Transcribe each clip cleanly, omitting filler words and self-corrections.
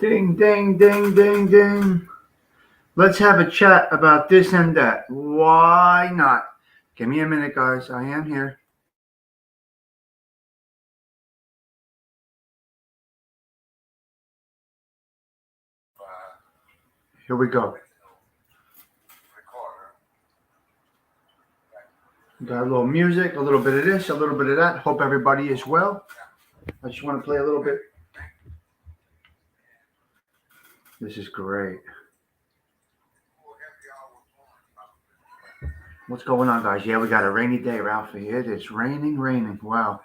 Ding, ding, ding, ding, ding. Let's have a chat about this and that. Why not? Give me a minute, guys. I am here. Here we go. Got a little music, a little bit of this, a little bit of that. Hope everybody is well. I just want to play a little bit. This is great. What's going on, guys? Yeah, we got a rainy day, Ralphie. It is raining. Wow.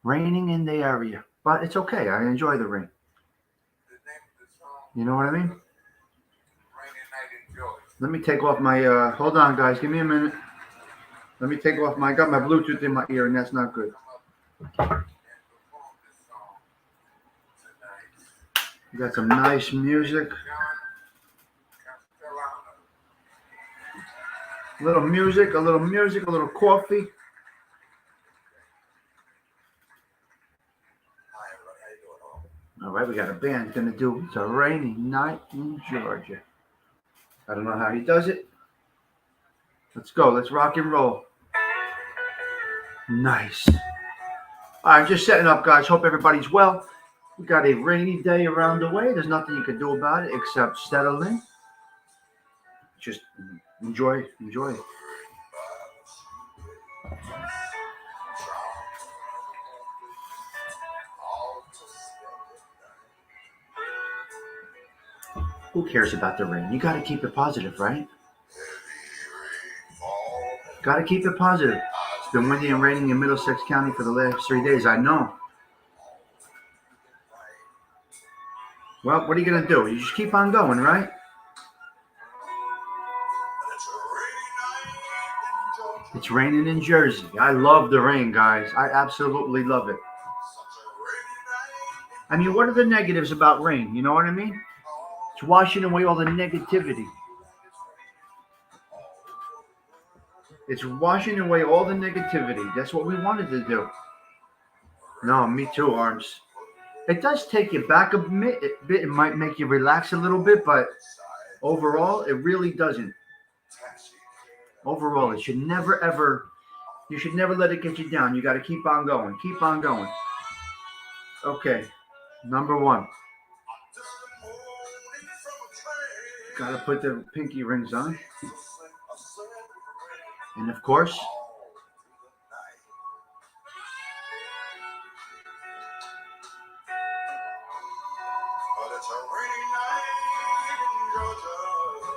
Raining in the area. But it's okay. I enjoy the rain. You know what I mean? Let me take off my, hold on, guys. Give me a minute. Let me take off my, I got my Bluetooth in my ear, and that's not good. We got some nice music. A little music, a little coffee. All right, we got a band gonna do It's a Rainy Night in Georgia. I don't know how he does it. Let's go. Let's rock and roll. Nice. All right, just setting up, guys. Hope everybody's well. We got a rainy day around the way. There's nothing you can do about it except settle in. Just enjoy. Who cares about the rain? You got to keep it positive, right? Got to keep it positive. It's been windy and raining in Middlesex County for the last 3 days. I know. Well, what are you going to do? You just keep on going, right? It's raining in Jersey. I love the rain, guys. I absolutely love it. I mean, what are the negatives about rain? You know what I mean? It's washing away all the negativity. It's washing away all the negativity. That's what we wanted to do. No, me too, Arms. It does take you back a bit. It might make you relax a little bit, but overall, it really doesn't. Overall, it should never, ever, you should never let it get you down. You got to keep on going. Keep on going. Okay, number one. Got to put the pinky rings on. And of course,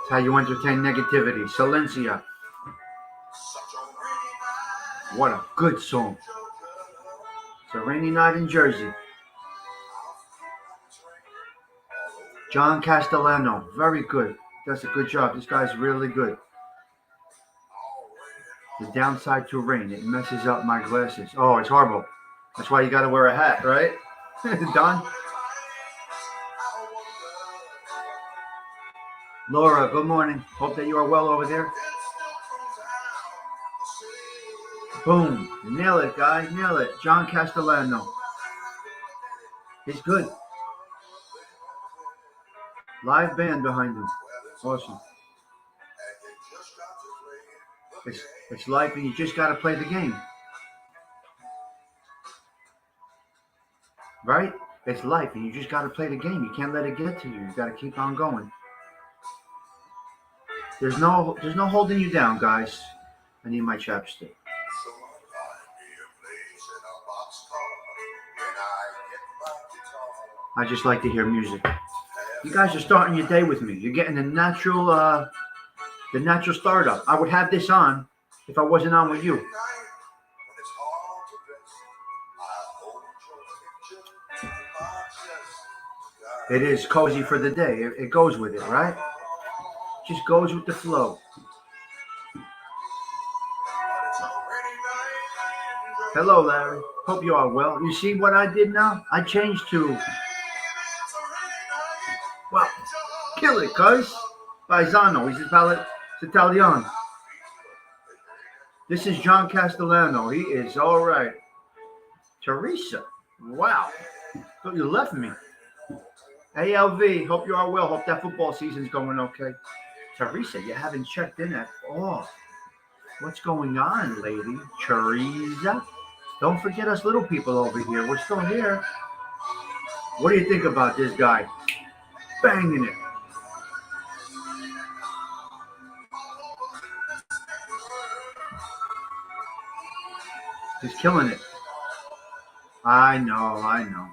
it's how you entertain negativity. Silencia. What a good song. It's a rainy night in Jersey. John Castellano, very good. Does a good job. This guy's really good. The downside to rain, it messes up my glasses. Oh, it's horrible. That's why you got to wear a hat, right? Don? Laura, good morning. Hope that you are well over there. Boom. Nail it, guys. Nail it. John Castellano. He's good. Live band behind him. Awesome. It's life, and you just got to play the game. Right? It's life, and you just got to play the game. You can't let it get to you. You got to keep on going. There's no holding you down, guys. I need my chapstick. I just like to hear music. You guys are starting your day with me. You're getting the natural startup. I would have this on if I wasn't on with you. It is cozy for the day. It goes with it, right? Just goes with the flow. Hello, Larry. Hope you are well. You see what I did now? I changed to... Well, kill it, cuz. Paisano. He's Italian. This is John Castellano. He is all right. Teresa. Wow. Thought you left me. Hey, LV, hope you are well. Hope that football season's going okay. Teresa, you haven't checked in at all. What's going on, lady? Teresa? Don't forget us little people over here. We're still here. What do you think about this guy? Banging it. He's killing it. I know, I know.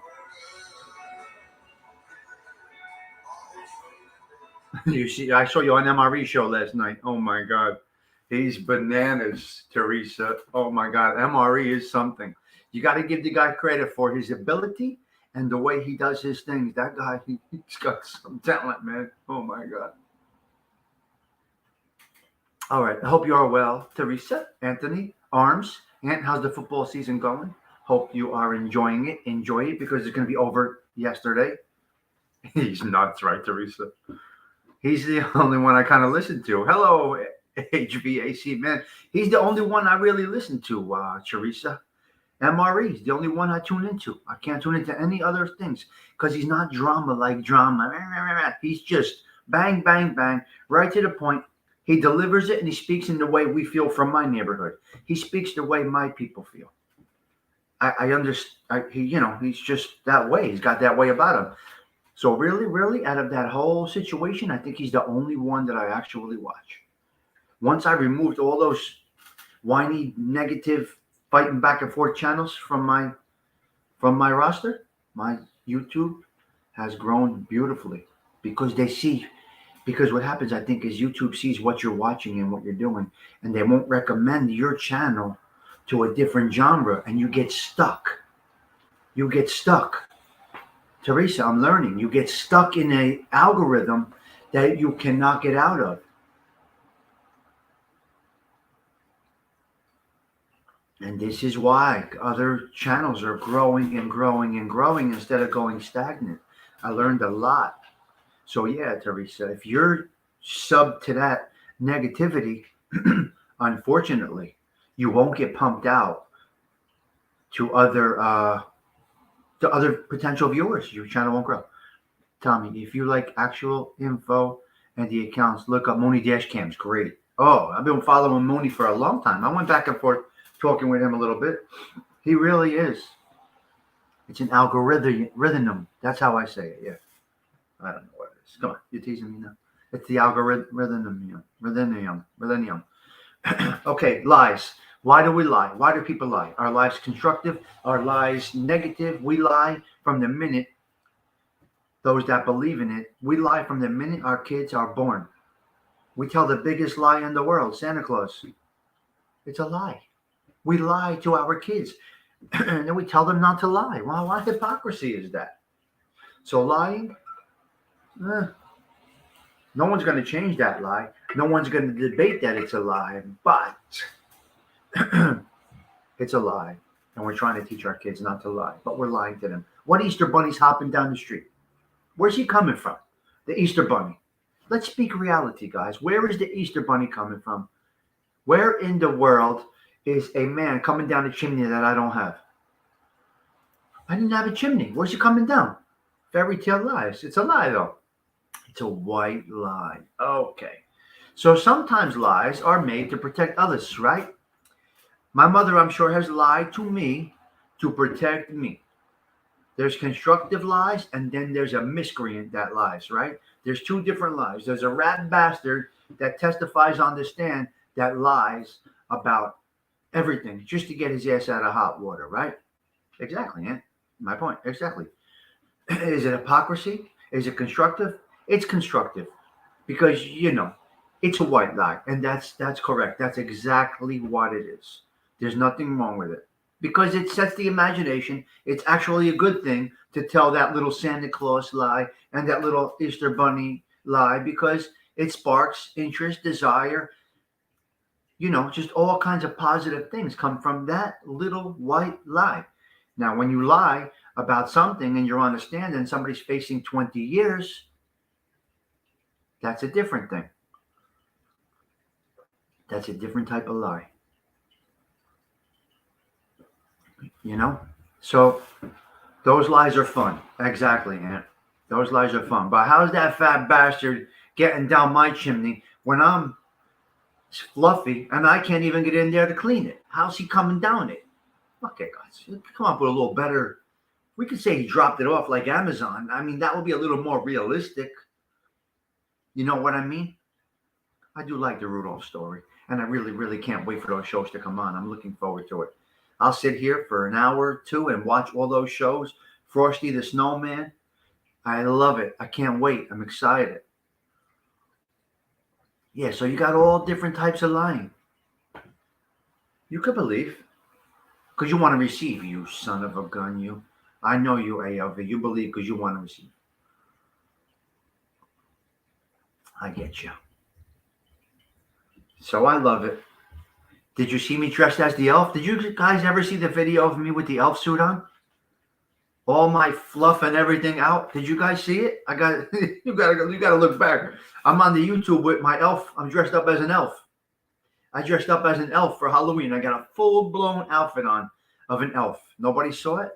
You see, I saw you on MRE show last night. Oh my God. He's bananas, Teresa. Oh my God. MRE is something. You got to give the guy credit for his ability and the way he does his things. That guy, he's got some talent, man. Oh my God. All right. I hope you are well, Teresa, Anthony, Arms. Ant, how's the football season going? Hope you are enjoying it. Enjoy it because it's going to be over yesterday. He's nuts, right, Teresa? He's the only one I kind of listen to. Hello, HVAC man. He's the only one I really listen to, Teresa. MRE is the only one I tune into. I can't tune into any other things because he's not drama like drama. He's just bang, bang, bang, right to the point. He delivers it and he speaks in the way we feel from my neighborhood. He speaks the way my people feel. I understand. He's just that way. He's got that way about him. So really, really, out of that whole situation, I think he's the only one that I actually watch. Once I removed all those whiny, negative, fighting back and forth channels from my roster, my YouTube has grown beautifully because they see. Because what happens, I think, is YouTube sees what you're watching and what you're doing, and they won't recommend your channel to a different genre, and you get stuck. You get stuck. Teresa, I'm learning. You get stuck in an algorithm that you cannot get out of. And this is why other channels are growing and growing and growing instead of going stagnant. I learned a lot. So yeah, Teresa, if you're sub to that negativity, unfortunately, you won't get pumped out to other potential viewers. Your channel won't grow. Tommy, if you like actual info and the accounts, look up Mooney Dashcam's great. Oh, I've been following Mooney for a long time. I went back and forth talking with him a little bit. He really is. It's an algorithm. That's how I say it. Yeah. I don't know what it is. Come on, you're teasing me now. It's the algorithm. Okay, lies. Why do we lie? Why do people lie? Are lies constructive? Are lies negative? We lie from the minute, those that believe in it, we lie from the minute our kids are born. We tell the biggest lie in the world, Santa Claus. It's a lie. We lie to our kids. And then we tell them not to lie. Well, what hypocrisy is that? So lying, no one's going to change that lie. No one's going to debate that it's a lie. But it's a lie. And we're trying to teach our kids not to lie. But we're lying to them. What Easter bunny's hopping down the street? Where's he coming from? The Easter bunny. Let's speak reality, guys. Where is the Easter bunny coming from? Where in the world is a man coming down a chimney that I don't have? I didn't have a chimney. Where's he coming down? Fairy tale lies. It's a lie, though. It's a white lie. Okay. So sometimes lies are made to protect others, right? My mother, I'm sure, has lied to me to protect me. There's constructive lies, and then there's a miscreant that lies, right? There's two different lies. There's a rat bastard that testifies on the stand that lies about everything just to get his ass out of hot water, right? Exactly, man. My point. Exactly. Is it hypocrisy? Is it constructive? It's constructive because, it's a white lie, and that's correct. That's exactly what it is. There's nothing wrong with it because it sets the imagination. It's actually a good thing to tell that little Santa Claus lie and that little Easter bunny lie because it sparks interest, desire, just all kinds of positive things come from that little white lie. Now, when you lie about something and you're on a stand and somebody's facing 20 years, that's a different thing. That's a different type of lie. So those lies are fun. Exactly, Ant. Those lies are fun. But how's that fat bastard getting down my chimney when I'm fluffy and I can't even get in there to clean it? How's he coming down it? Okay, guys, come up with a little better. We could say he dropped it off like Amazon. I mean, that would be a little more realistic. You know what I mean? I do like the Rudolph story, and I really, really can't wait for those shows to come on. I'm looking forward to it. I'll sit here for an hour or two and watch all those shows. Frosty the Snowman. I love it. I can't wait. I'm excited. Yeah, so you got all different types of lying. You could believe. Because you want to receive, you son of a gun, you. I know you, ALV. You believe because you want to receive. I get you. So I love it. Did you see me dressed as the elf? Did you guys ever see the video of me with the elf suit on? All my fluff and everything out. Did you guys see it? I got you gotta look back. I'm on the YouTube with my elf. I'm dressed up as an elf. I dressed up as an elf for Halloween. I got a full-blown outfit on of an elf. Nobody saw it?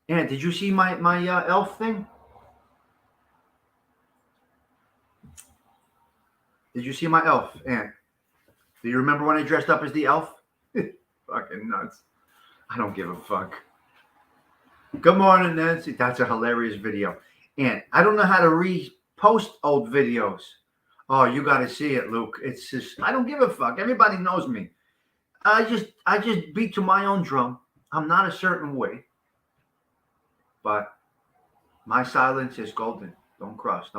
And did you see my elf thing? Did you see my elf, Aunt? Do you remember when I dressed up as the elf? Fucking nuts. I don't give a fuck. Good morning, Nancy. That's a hilarious video. And I don't know how to repost old videos. Oh, you got to see it, Luke. It's just, I don't give a fuck. Everybody knows me. I just beat to my own drum. I'm not a certain way. But my silence is golden. Don't cross.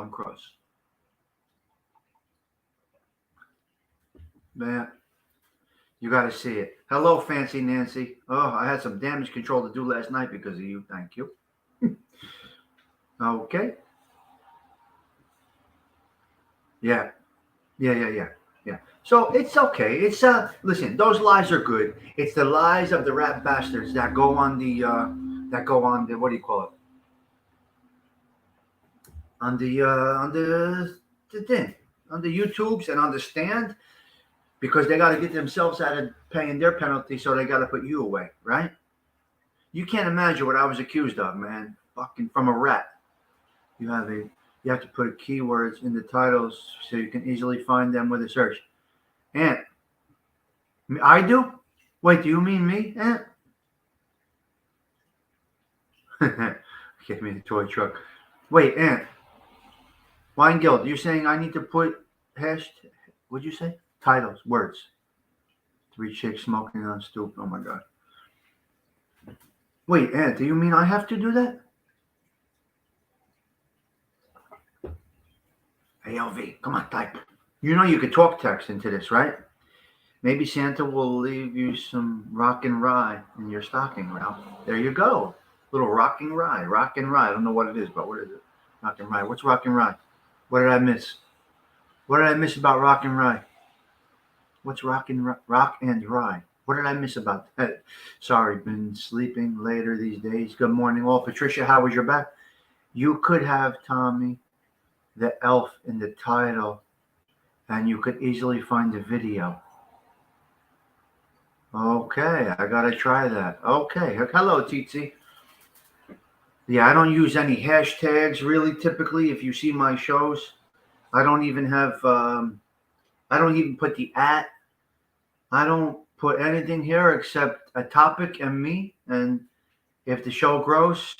Man, you got to see it. Hello, Fancy Nancy. Oh, I had some damage control to do last night because of you. Thank you. Okay. Yeah. So it's okay. It's listen, those lies are good. It's the lies of the rat bastards that go on the what do you call it? On the thing. On the YouTubes and on the stand. Because they got to get themselves out of paying their penalty, so they got to put you away, right? You can't imagine what I was accused of, man. Fucking from a rat. You have to put keywords in the titles so you can easily find them with a search. Aunt, I do? Wait, do you mean me, Aunt? Give me the toy truck. Wait, Aunt. Wine Guild, you're saying I need to put hashtag, what'd you say? Titles, words. 3 chicks smoking on stoop. Oh my God. Wait, Aunt, do you mean I have to do that? ALV, come on, type. You know you could talk text into this, right? Maybe Santa will leave you some rock and rye in your stocking, Ralph. There you go. Little rock and rye. I don't know what it is, but what is it? Rock and rye. What's rock and rye? What did I miss? What did I miss about rock and rye? What's rock and rye? What did I miss about that? Sorry, been sleeping later these days. Good morning, all. Patricia, how was your back? You could have Tommy, the elf, in the title, and you could easily find the video. Okay, I gotta try that. Okay, hello, Tsitsi. Yeah, I don't use any hashtags really. Typically, if you see my shows, I don't even have. I don't even put the @ I don't put anything here except a topic and me. And if the show grows,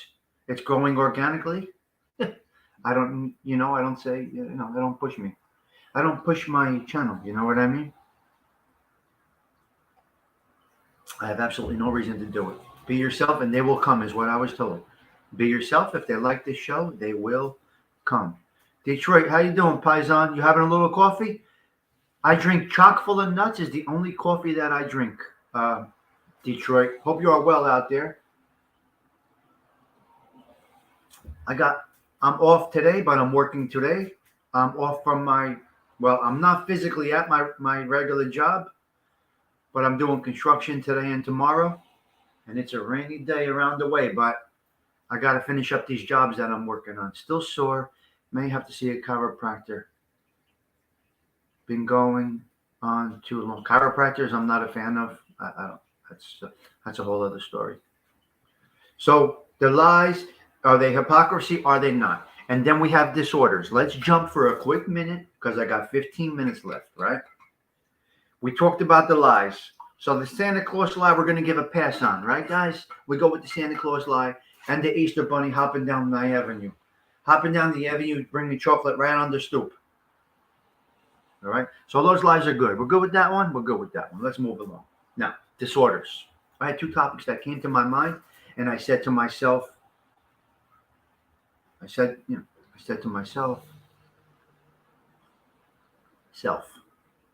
it's growing organically. I don't say, I don't push me. I don't push my channel. You know what I mean? I have absolutely no reason to do it. Be yourself and they will come is what I was told. Be yourself. If they like this show, they will come. Detroit, how you doing, Paisan? You having a little coffee? I drink chock full of nuts is the only coffee that I drink. Detroit, hope you are well out there. I'm off today, but I'm working today. I'm off from I'm not physically at my regular job, but I'm doing construction today and tomorrow. And it's a rainy day around the way, but I got to finish up these jobs that I'm working on. Still sore. May have to see a chiropractor. Been going on too long. Chiropractors, I'm not a fan of. I don't. That's a whole other story. So the lies, are they hypocrisy? Are they not? And then we have disorders. Let's jump for a quick minute because I got 15 minutes left, right? We talked about the lies. So the Santa Claus lie, we're going to give a pass on, right, guys? We go with the Santa Claus lie and the Easter Bunny hopping down my avenue. Hopping down the avenue, bringing chocolate right on the stoop. All right? So those lies are good. We're good with that one? We're good with that one. Let's move along. Now, disorders. I had two topics that came to my mind, and I said to myself, self.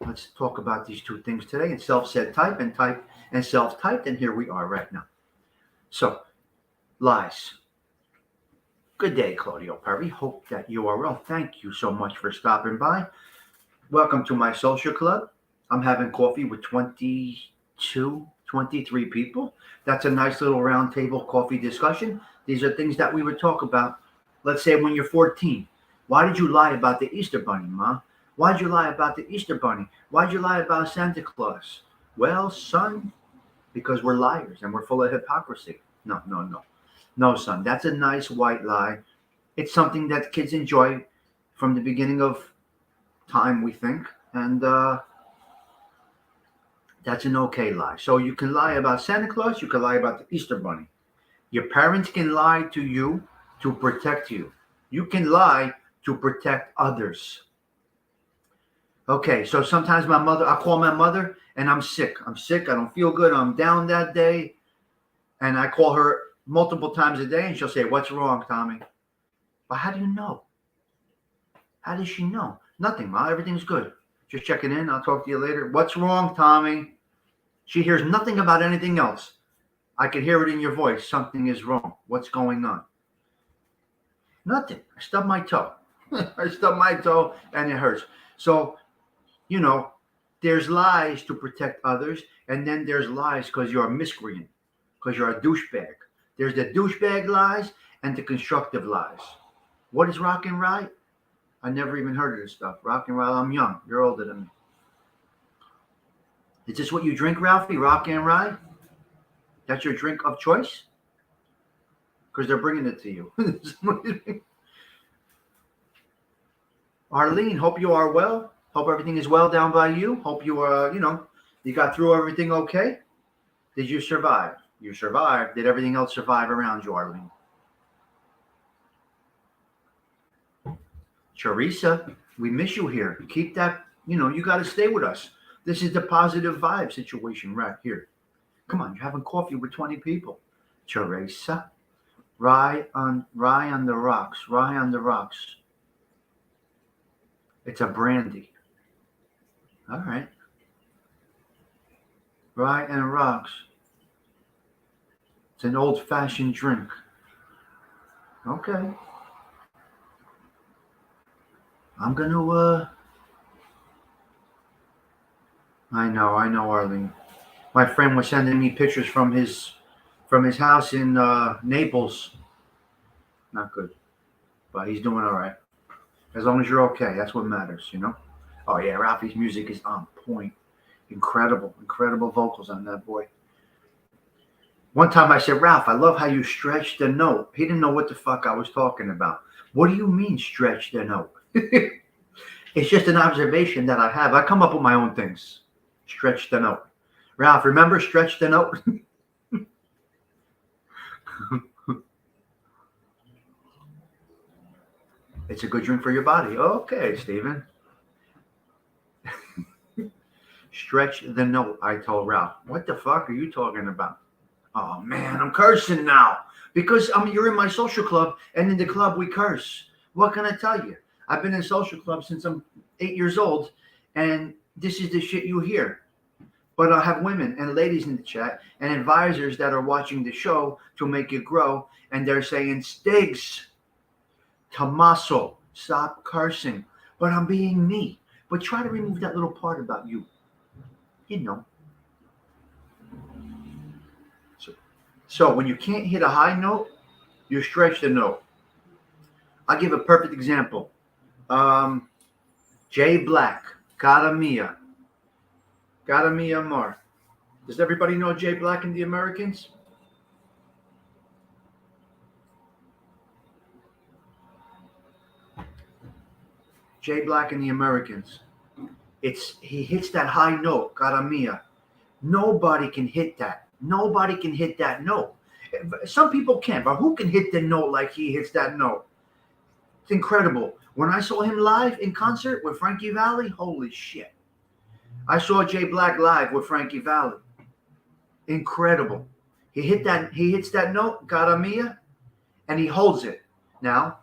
Let's talk about these two things today. And self said type and self typed, and here we are right now. So, lies. Good day, Claudio Perry. Hope that you are well. Thank you so much for stopping by. Welcome to my social club. I'm having coffee with 22, 23 people. That's a nice little round table coffee discussion. These are things that we would talk about. Let's say when you're 14. Why did you lie about the Easter Bunny, Ma? Why'd you lie about the Easter Bunny? Why'd you lie about Santa Claus? Well, son, because we're liars and we're full of hypocrisy. No. No, son, that's a nice white lie. It's something that kids enjoy from the beginning of time, we think. And that's an okay lie. So you can lie about Santa Claus. You can lie about the Easter Bunny. Your parents can lie to you to protect you. You can lie to protect others. Okay, so sometimes I call my mother and I'm sick. I don't feel good. I'm down that day. And I call her multiple times a day and she'll say, "What's wrong, Tommy?" But how do you know? How does she know? Nothing, Ma. Everything's good. Just checking in. I'll talk to you later. What's wrong, Tommy? She hears nothing about anything else. I can hear it in your voice. Something is wrong. What's going on? Nothing. I stubbed my toe. And it hurts. So, there's lies to protect others, and then there's lies because you're a miscreant, because you're a douchebag. There's the douchebag lies and the constructive lies. What is rock and rye? I never even heard of this stuff. Rock and rye. I'm young. You're older than me. Is this what you drink, Ralphie? Rock and rye? That's your drink of choice? Because they're bringing it to you. Arlene, hope you are well. Hope everything is well down by you. Hope you are, you got through everything okay. Did you survive? You survived. Did everything else survive around you, Arlene? Teresa, we miss you here. Keep that, you got to stay with us. This is the positive vibe situation right here. Come on, you're having coffee with 20 people. Teresa, rye on the rocks. Rye on the rocks. It's a brandy. All right. Rye and rocks. It's an old-fashioned drink. Okay. I'm going to, I know, Arlene. My friend was sending me pictures from his house in Naples. Not good. But he's doing all right. As long as you're okay, that's what matters, Oh, yeah, Ralphie's music is on point. Incredible vocals on that boy. One time I said, "Ralph, I love how you stretch the note." He didn't know what the fuck I was talking about. What do you mean stretch the note? It's just an observation that I have. I come up with my own things. Stretch the note. Ralph, remember stretch the note? It's a good drink for your body. Okay, Stephen. Stretch the note, I told Ralph. What the fuck are you talking about? Oh, man, I'm cursing now. Because you're in my social club, and in the club we curse. What can I tell you? I've been in social clubs since I'm 8 years old, and this is the shit you hear. But I'll have women and ladies in the chat and advisors that are watching the show to make it grow, and they're saying, "Stigs, Tommaso, stop cursing." But I'm being me. But try to remove that little part about you. So when you can't hit a high note, you stretch the note. I'll give a perfect example. Jay Black, Cara Mia Mar. Does everybody know Jay Black and the Americans? Jay Black and the Americans. He hits that high note, cara mia. Nobody can hit that. Nobody can hit that note. Some people can, but who can hit the note like he hits that note? It's incredible. When I saw him live in concert with Frankie Valli, holy shit. I saw Jay Black live with Frankie Valli. Incredible. He hits that note, cara mia, and he holds it. Now,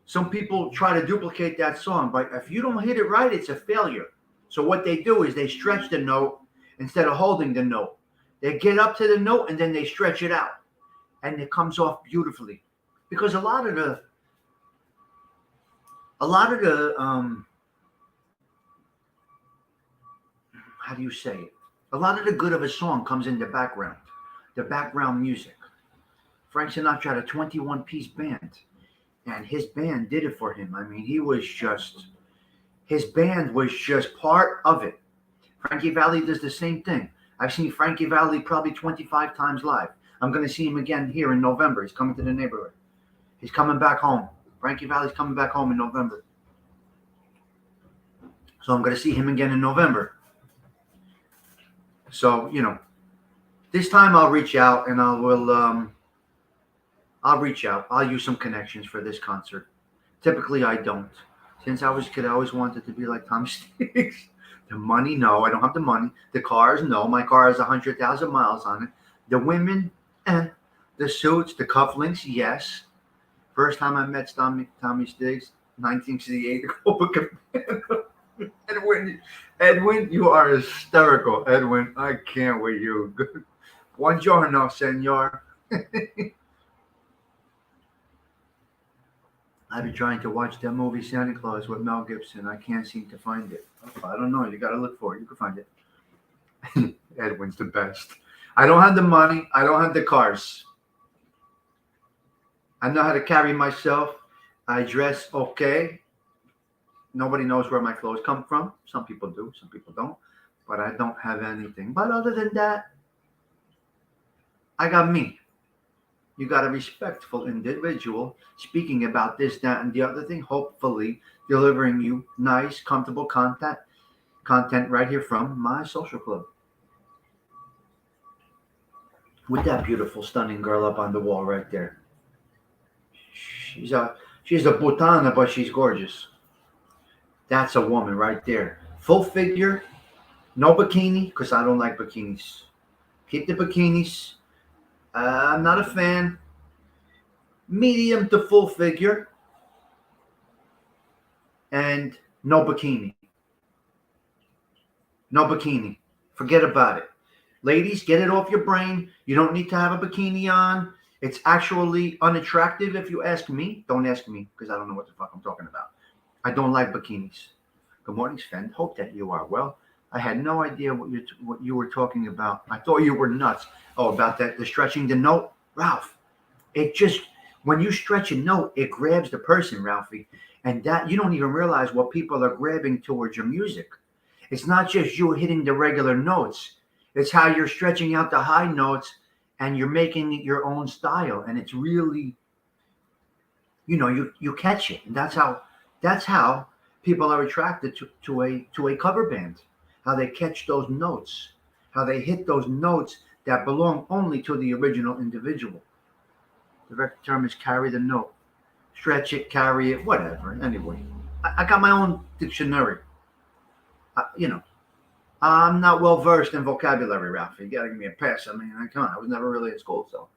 some people try to duplicate that song, but if you don't hit it right, it's a failure. So what they do is they stretch the note instead of holding the note. They get up to the note and then they stretch it out. And it comes off beautifully. Because a lot of the how do you say it? A lot of the good of a song comes in the background music. Frank Sinatra had a 21-piece band, and his band did it for him. I mean, his band was just part of it. Frankie Valli does the same thing. I've seen Frankie Valli probably 25 times live. I'm going to see him again here in November. He's coming to the neighborhood. He's coming back home. Frankie Valli's coming back home in November. So I'm going to see him again in November. So, this time I'll reach out and I'll reach out. I'll use some connections for this concert. Typically, I don't. Since I was a kid, I always wanted to be like Tom Stigs. The money, no, I don't have the money. The cars, no, my car has 100,000 miles on it. The women, the suits, the cufflinks, yes. First time I met Tommy Stigs, 1968. Edwin, you are hysterical. Edwin, I can't with you. Buongiorno, senor. I've been trying to watch that movie Santa Claus with Mel Gibson. I can't seem to find it. I don't know. You got to look for it. You can find it. Edwin's the best. I don't have the money. I don't have the cars. I know how to carry myself. I dress okay. Nobody knows where my clothes come from. Some people do. Some people don't. But I don't have anything. But other than that, I got me. You got a respectful individual speaking about this, that, and the other thing, hopefully delivering you nice, comfortable content right here from my social club. With that beautiful, stunning girl up on the wall right there. She's a putana, but she's gorgeous. That's a woman right there. Full figure, no bikini, because I don't like bikinis. Keep the bikinis. I'm not a fan. Medium to full figure. And no bikini. No bikini. Forget about it. Ladies, get it off your brain. You don't need to have a bikini on. It's actually unattractive if you ask me. Don't ask me because I don't know what the fuck I'm talking about. I don't like bikinis. Good morning, Sven. Hope that you are well. I had no idea what you were talking about. I thought you were nuts. Oh, about that, the stretching the note? Ralph, when you stretch a note, it grabs the person, Ralphie. And that you don't even realize what people are grabbing towards your music. It's not just you hitting the regular notes. It's how you're stretching out the high notes and you're making it your own style. And it's really, you catch it. And that's how people are attracted to a cover band. How they catch those notes, how they hit those notes that belong only to the original individual. The correct term is carry the note. Stretch it, carry it, whatever. Anyway, I got my own dictionary. I'm not well versed in vocabulary, Ralph. You gotta give me a pass. I mean, come on, I was never really in school, so.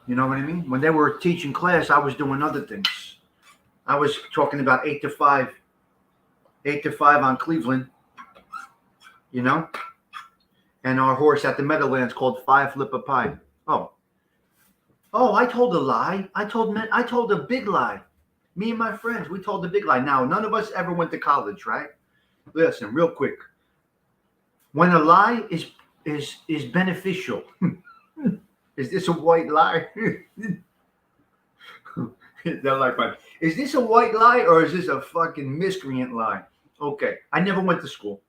You know what I mean? When they were teaching class, I was doing other things. I was talking about 8 to 5 on Cleveland, and our horse at the Meadowlands called 5 Flip a Pie. Oh, I told a lie. I told a big lie. Me and my friends, we told a big lie. Now, none of us ever went to college, right? Listen, real quick. When a lie is beneficial, is this a white lie? They're like, is this a white lie or is this a fucking miscreant lie? Okay, I never went to school.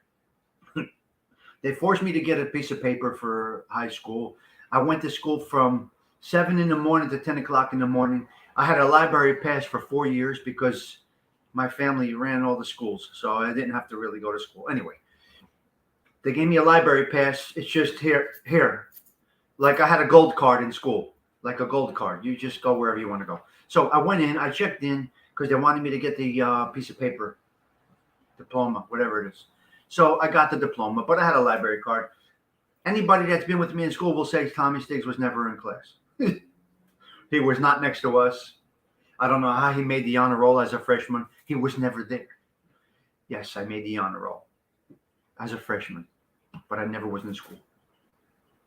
They forced me to get a piece of paper for high school. I went to school from 7 in the morning to 10 o'clock in the morning. I had a library pass for 4 years because my family ran all the schools, so I didn't have to really go to school. Anyway, they gave me a library pass. It's just here. Like I had a gold card in school, like a gold card. You just go wherever you want to go. So I went in, I checked in because they wanted me to get the piece of paper, diploma, whatever it is. So I got the diploma, but I had a library card. Anybody that's been with me in school will say Tommy Stigs was never in class. He was not next to us. I don't know how he made the honor roll as a freshman. He was never there. Yes, I made the honor roll as a freshman, but I never was in school.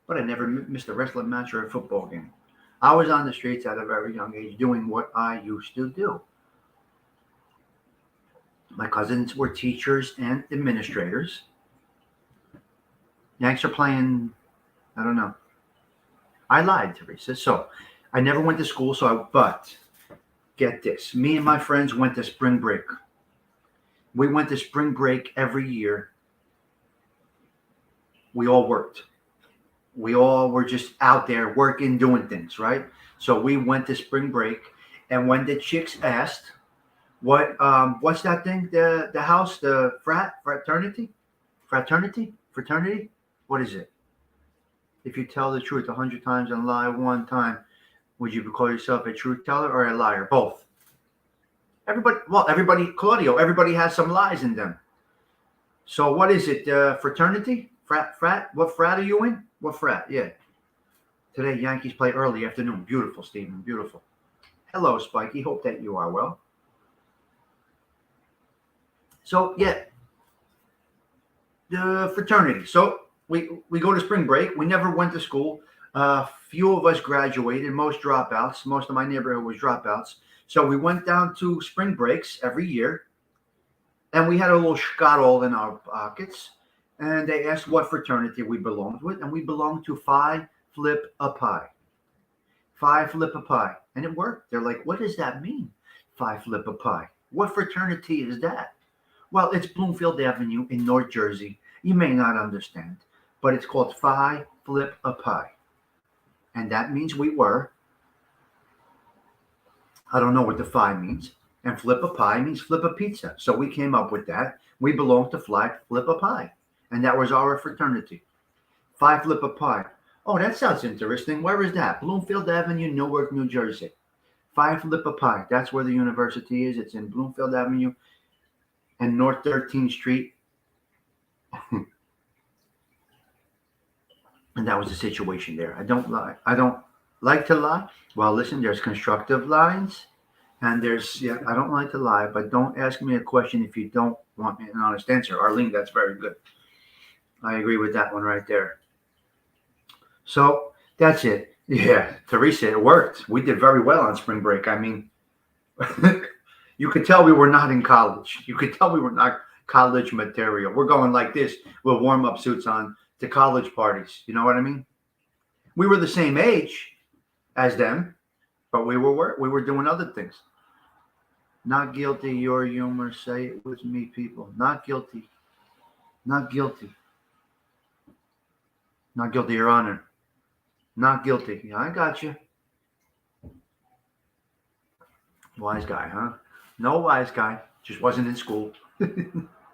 But I never missed a wrestling match or a football game. I was on the streets at a very young age doing what I used to do. My cousins were teachers and administrators. Yanks are playing, I don't know. I lied, Teresa. So I never went to school, but get this. Me and my friends went to spring break. We went to spring break every year. We all worked. We all were just out there working, doing things, right? So we went to spring break, and when the chicks asked, what's that thing? The house, the fraternity? What is it? If you tell the truth 100 times and lie one time, would you call yourself a truth teller or a liar? Both. Claudio, everybody has some lies in them. So what is it? Fraternity? Frat? What frat are you in? What frat? Yeah. Today, Yankees play early afternoon. Beautiful, Stephen. Beautiful. Hello, Spikey. Hope that you are well. So, yeah. The fraternity. So, we go to spring break. We never went to school. Few of us graduated. Most dropouts. Most of my neighborhood was dropouts. So, we went down to spring breaks every year. And we had a little scuttle in our pockets. And they asked what fraternity we belonged with. And we belonged to Phi Flip a Pi. Phi Flip a Pi. And it worked. They're like, what does that mean? Phi Flip a Pi. What fraternity is that? Well, it's Bloomfield Avenue in North Jersey. You may not understand. But it's called Phi Flip a Pi. And that means we were. I don't know what the Phi means. And flip a pie means flip a pizza. So we came up with that. We belonged to Phi Flip a Pie. And that was our fraternity. Phi Flip a Pie. Oh, that sounds interesting. Where is that? Bloomfield Avenue, Newark, New Jersey. Phi Flip a Pie. That's where the university is. It's in Bloomfield Avenue and North 13th Street. And that was the situation there. I don't lie. I don't like to lie. Well, listen, there's constructive lines. And I don't like to lie, but don't ask me a question if you don't want an honest answer. Arlene, that's very good. I agree with that one right there. So that's it. Yeah, Teresa, it worked. We did very well on spring break. I mean, you could tell we were not in college. You could tell we were not college material. We're going like this with warm-up suits on to college parties. You know what I mean? We were the same age as them, but we were doing other things. Not guilty, your humor. Say it with me, people. Not guilty. Not guilty. Not guilty, Your Honor. Not guilty. Yeah, I got you. Wise guy, huh? No wise guy. Just wasn't in school.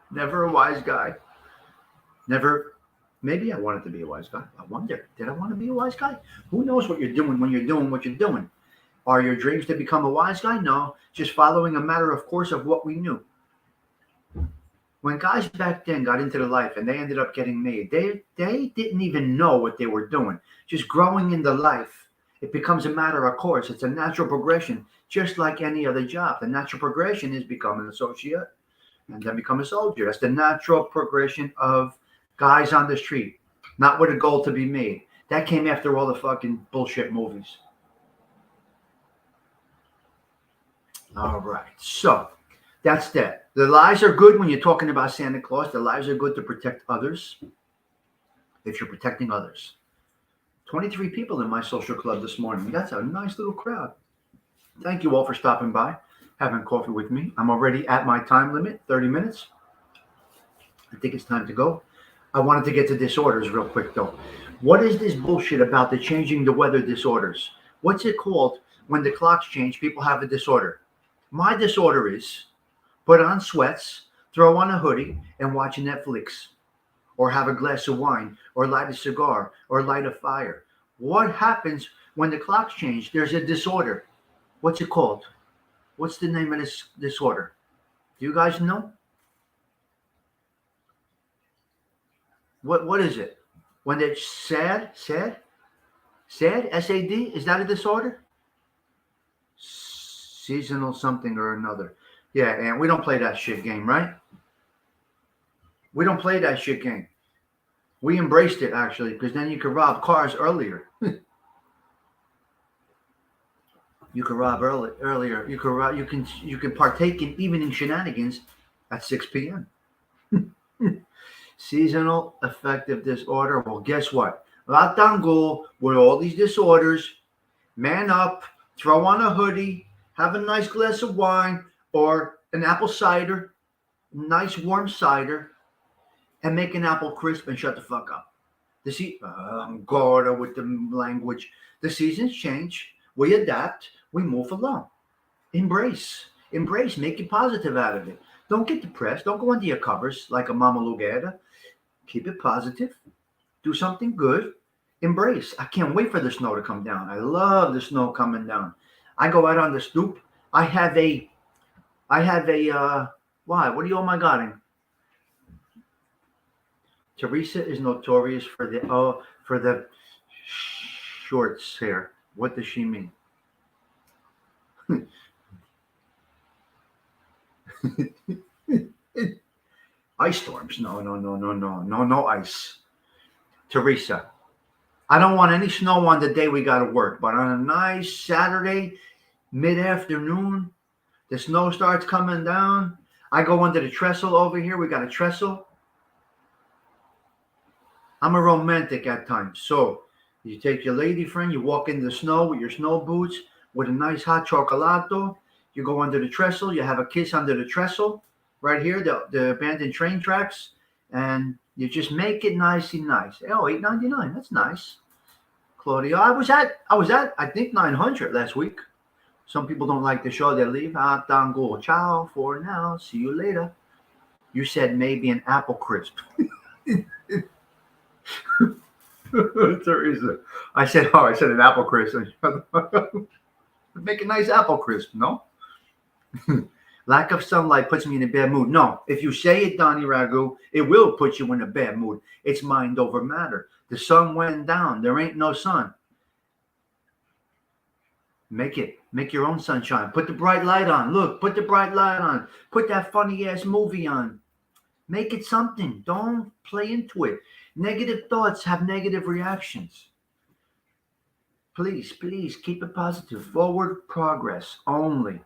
Never a wise guy. Never. Maybe I wanted to be a wise guy. I wonder, did I want to be a wise guy? Who knows what you're doing when you're doing what you're doing? Are your dreams to become a wise guy? No, just following a matter of course of what we knew. When guys back then got into the life and they ended up getting made, they didn't even know what they were doing. Just growing in the life, it becomes a matter of course. It's a natural progression, just like any other job. The natural progression is become an associate and then become a soldier. That's the natural progression of guys on the street, not with a goal to be made. That came after all the fucking bullshit movies. All right, so that's that. The lies are good when you're talking about Santa Claus. The lies are good to protect others if you're protecting others. 23 people in my social club this morning. That's a nice little crowd. Thank you all for stopping by, having coffee with me. I'm already at my time limit, 30 minutes. I think it's time to go. I wanted to get to disorders real quick, though. What is this bullshit about the changing the weather disorders? What's it called when the clocks change? People have a disorder. My disorder is put on sweats, throw on a hoodie, and watch Netflix, or have a glass of wine, or light a cigar, or light a fire. What happens when the clocks change? There's a disorder. What's it called? What's the name of this disorder? Do you guys know? What is it? When it's sad, SAD? Is that a disorder? Seasonal something or another. Yeah, and we don't play that shit game, right? We don't play that shit game. We embraced it actually, because then you could rob cars earlier. You could rob earlier. You could rob, you can partake in evening shenanigans at 6 p.m. Seasonal affective disorder. Well, guess what? Ratango with all these disorders. Man up, throw on a hoodie, have a nice glass of wine or an apple cider, nice warm cider, and make an apple crisp and shut the fuck up. Gorda with the language. The seasons change. We adapt. We move along. Embrace. Make it positive out of it. Don't get depressed. Don't go under your covers like a mama lugera. Keep it positive. Do something good. Embrace. I can't wait for the snow to come down. I love the snow coming down. I go out on the stoop. I have a why? What are you, oh my God? Teresa is notorious for the shorts hair. What does she mean? Ice storms. No ice. Teresa, I don't want any snow on the day we got to work, but on a nice Saturday, mid-afternoon, the snow starts coming down. I go under the trestle over here. We got a trestle. I'm a romantic at times. So you take your lady friend, you walk in the snow with your snow boots, with a nice hot chocolato. You go under the trestle. You have a kiss under the trestle right here, the abandoned train tracks. And you just make it nicey nice. Oh, $8.99. That's nice. Claudia, I was at I think 900 last week. Some people don't like the show. They leave. Tango. Ciao for now. See you later. You said maybe an apple crisp. Teresa. I said an apple crisp. Make a nice apple crisp, no? Lack of sunlight puts me in a bad mood. No, if you say it, Donnie Ragu, it will put you in a bad mood. It's mind over matter. The sun went down. There ain't no sun. Make your own sunshine. Put the bright light on. Look, put the bright light on. Put that funny ass movie on. Make it something. Don't play into it. Negative thoughts have negative reactions. Please keep it positive. Forward progress only.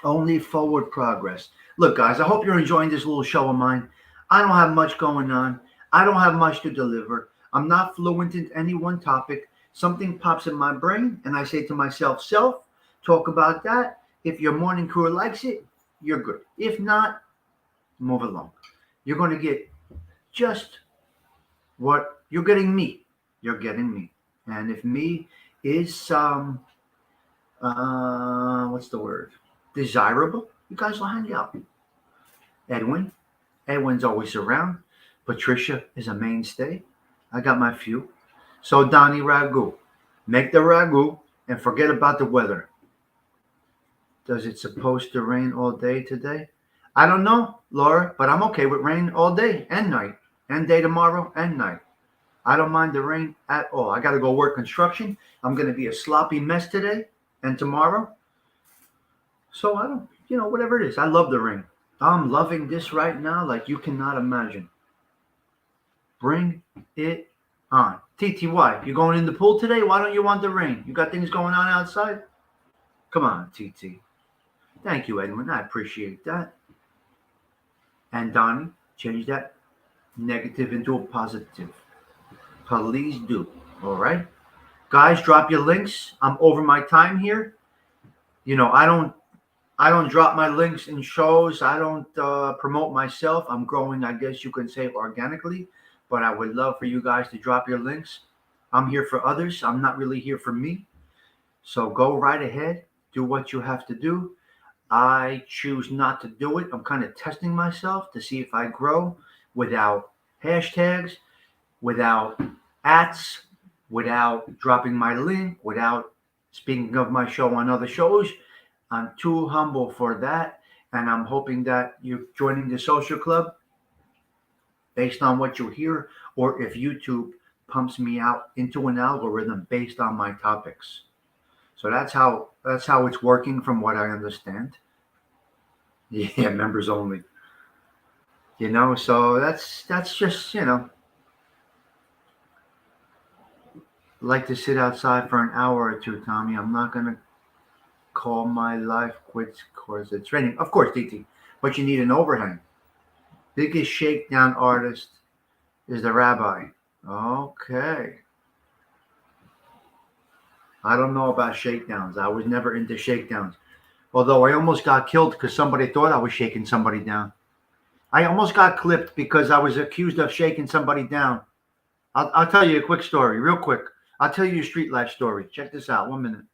Only forward progress. Look, guys, I hope you're enjoying this little show of mine. I don't have much going on. I don't have much to deliver. I'm not fluent in any one topic. Something pops in my brain, and I say to myself, self, talk about that. If your morning crew likes it, you're good. If not, move along. You're going to get just what you're getting me. You're getting me. And if me is, what's the word? Desirable, you guys will hang out. Edwin's always around. Patricia is a mainstay. I got my few. So Donnie Ragu, make the ragu and forget about the weather. Does it supposed to rain all day today? I don't know, Laura, but I'm okay with rain all day and night, and day tomorrow and night. I don't mind the rain at all. I got to go work construction. I'm going to be a sloppy mess today and tomorrow. So I don't, whatever it is. I love the rain. I'm loving this right now like you cannot imagine. Bring it on. TTY, you going in the pool today? Why don't you want the rain? You got things going on outside? Come on, TT. Thank you, Edwin. I appreciate that. And Donnie, change that negative into a positive. Please do. All right? Guys, drop your links. I'm over my time here. I don't drop my links in shows. I don't promote myself. I'm growing, I guess you can say, organically. But I would love for you guys to drop your links. I'm here for others. I'm not really here for me. So go right ahead. Do what you have to do. I choose not to do it. I'm kind of testing myself to see if I grow without hashtags, without ats, without dropping my link, without speaking of my show on other shows. I'm too humble for that. And I'm hoping that you're joining the social club based on what you hear, or if YouTube pumps me out into an algorithm based on my topics. So that's how it's working from what I understand. Yeah, members only. So that's just like to sit outside for an hour or two, Tommy. I'm not gonna call my life quits because it's raining. Of course, DT, but you need an overhang. Biggest shakedown artist is the rabbi. Okay. I don't know about shakedowns. I was never into shakedowns. Although I almost got killed because somebody thought I was shaking somebody down. I almost got clipped because I was accused of shaking somebody down. I'll tell you a quick story, real quick. I'll tell you a street life story. Check this out. 1 minute.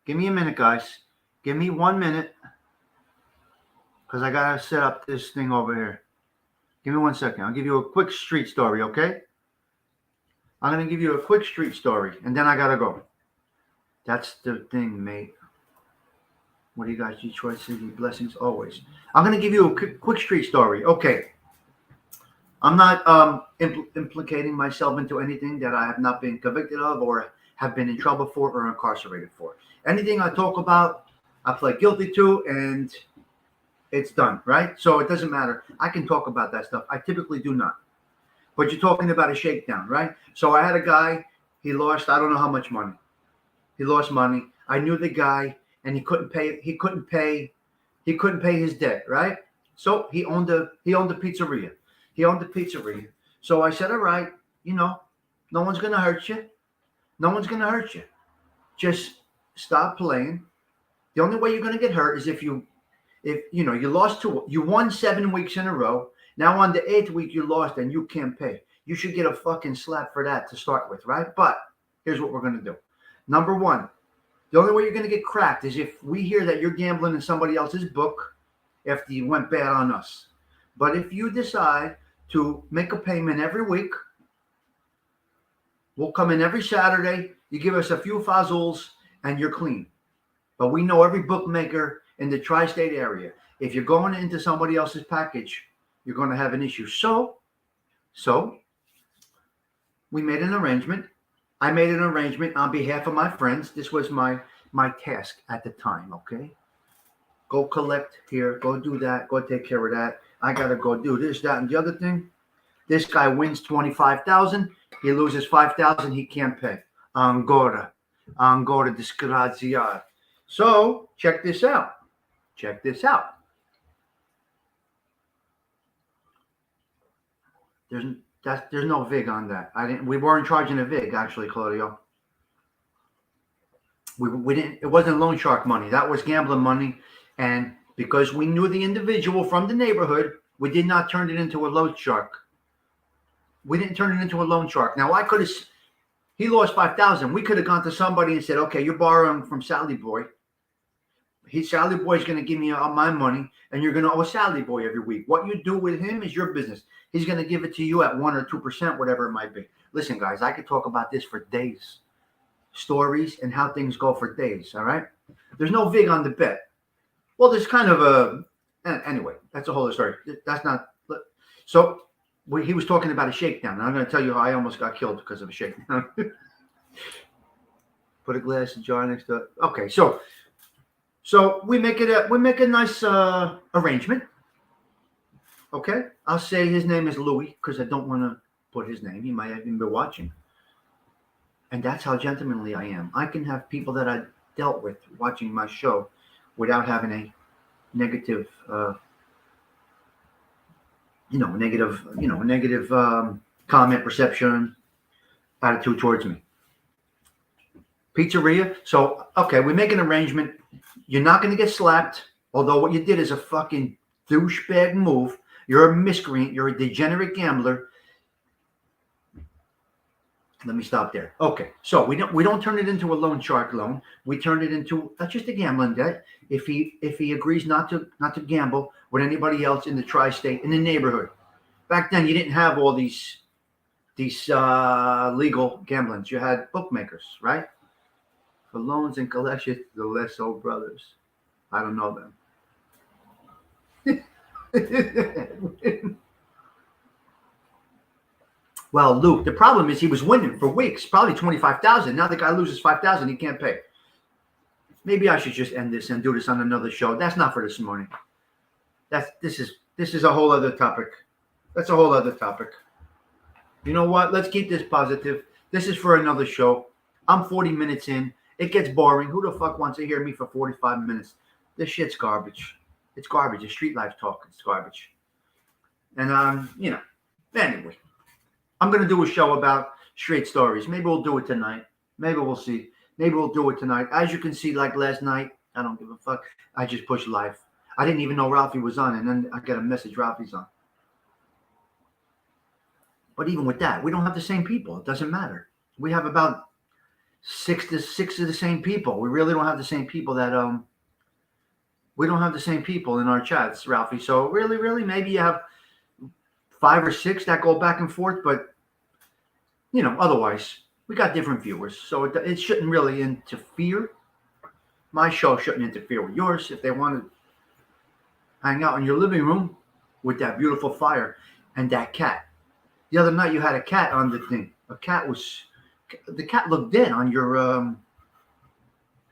Give me a minute, guys. Give me 1 minute because I got to set up this thing over here. Give me 1 second. I'll give you a quick street story, okay? I'm going to give you a quick street story, and then I got to go. That's the thing, mate. What do you guys? Detroit City blessings always. I'm going to give you a quick street story. Okay. I'm not implicating myself into anything that I have not been convicted of or have been in trouble for or incarcerated for. Anything I talk about, I plead guilty to, and it's done, right? So it doesn't matter. I can talk about that stuff. I typically do not. But you're talking about a shakedown, right? So I had a guy, he lost, I don't know how much money. He lost money. I knew the guy, and he couldn't pay his debt, right? So he owned a pizzeria. So I said, all right, no one's gonna hurt you. No one's gonna hurt you. Just stop playing. The only way you're gonna get hurt is if you won 7 weeks in a row. Now on the 8th week you lost and you can't pay. You should get a fucking slap for that to start with, right? But here's what we're gonna do. Number one, the only way you're gonna get cracked is if we hear that you're gambling in somebody else's book after you went bad on us. But if you decide to make a payment every week, we'll come in every Saturday. You give us a few fuzzles and you're clean. But we know every bookmaker in the tri-state area. If you're going into somebody else's package, you're going to have an issue. So we made an arrangement. I made an arrangement on behalf of my friends. This was my task at the time, okay? Go collect here, go do that, go take care of that. I got to go do this, that, and the other thing. This guy wins 25,000. He loses 5,000. He can't pay. Angora disgraziato. So check this out. There's no vig on that. We weren't charging a vig actually, Claudio. We didn't. It wasn't loan shark money. That was gambling money, and because we knew the individual from the neighborhood, we did not turn it into a loan shark. We didn't turn it into a loan shark. Now I could have. He lost 5,000. We could have gone to somebody and said, "Okay, you're borrowing from Sally Boy. Sally Boy's going to give me all my money, and you're going to owe Sally Boy every week. What you do with him is your business. He's going to give it to you at 1 or 2%, whatever it might be." Listen, guys, I could talk about this for days. Stories and how things go for days. All right. There's no vig on the bet. Well, there's kind of a. Anyway, that's a whole other story. That's not. So he was talking about a shakedown. And I'm going to tell you how I almost got killed because of a shakedown. Put a glass and jar next to it. Okay, so we make a nice arrangement. Okay, I'll say his name is Louis because I don't want to put his name. He might even be watching. And that's how gentlemanly I am. I can have people that I dealt with watching my show without having a negative, comment, perception, attitude towards me. Pizzeria. So, okay, we make an arrangement. You're not going to get slapped, although what you did is a fucking douchebag move. You're a miscreant. You're a degenerate gambler. Let me stop there. Okay, so we don't turn it into a loan shark loan. We turn it into just a gambling debt. If he agrees not to gamble with anybody else in the tri-state in the neighborhood. Back then, you didn't have all these legal gamblings. You had bookmakers, right? For loans and collections, the Lesso brothers. I don't know them. Well, Luke, the problem is he was winning for weeks, probably 25,000. Now the guy loses 5,000, he can't pay. Maybe I should just end this and do this on another show. That's not for this morning. This is a whole other topic. That's a whole other topic. You know what? Let's keep this positive. This is for another show. I'm 40 minutes in. It gets boring. Who the fuck wants to hear me for 45 minutes? This shit's garbage. It's garbage. It's street life talk. It's garbage. And anyway. I'm going to do a show about straight stories. Maybe we'll do it tonight. Maybe we'll see. Maybe we'll do it tonight. As you can see, like last night, I don't give a fuck. I just pushed live. I didn't even know Ralphie was on, and then I got a message Ralphie's on. But even with that, we don't have the same people. It doesn't matter. We have about six of the same people. We really don't have the same people we don't have the same people in our chats, Ralphie. So really, maybe you have 5 or 6 that go back and forth, but otherwise, we got different viewers, so it shouldn't really interfere. My show shouldn't interfere with yours. If they want to hang out in your living room with that beautiful fire and that cat. The other night, you had a cat on the thing. The cat looked dead on your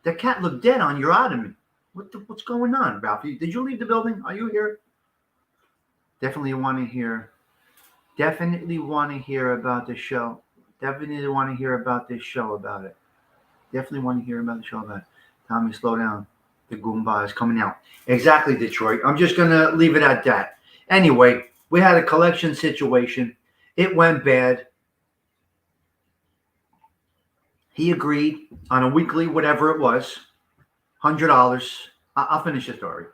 the cat looked dead on your ottoman. What's going on, Ralphie? Did you leave the building? Are you here? Definitely want to hear about the show. Definitely want to hear about this show about it. Definitely want to hear about the show about it. Tommy, slow down. The Goomba is coming out. Exactly, Detroit. I'm just going to leave it at that. Anyway, we had a collection situation. It went bad. He agreed on a weekly, whatever it was, $100. I'll finish the story.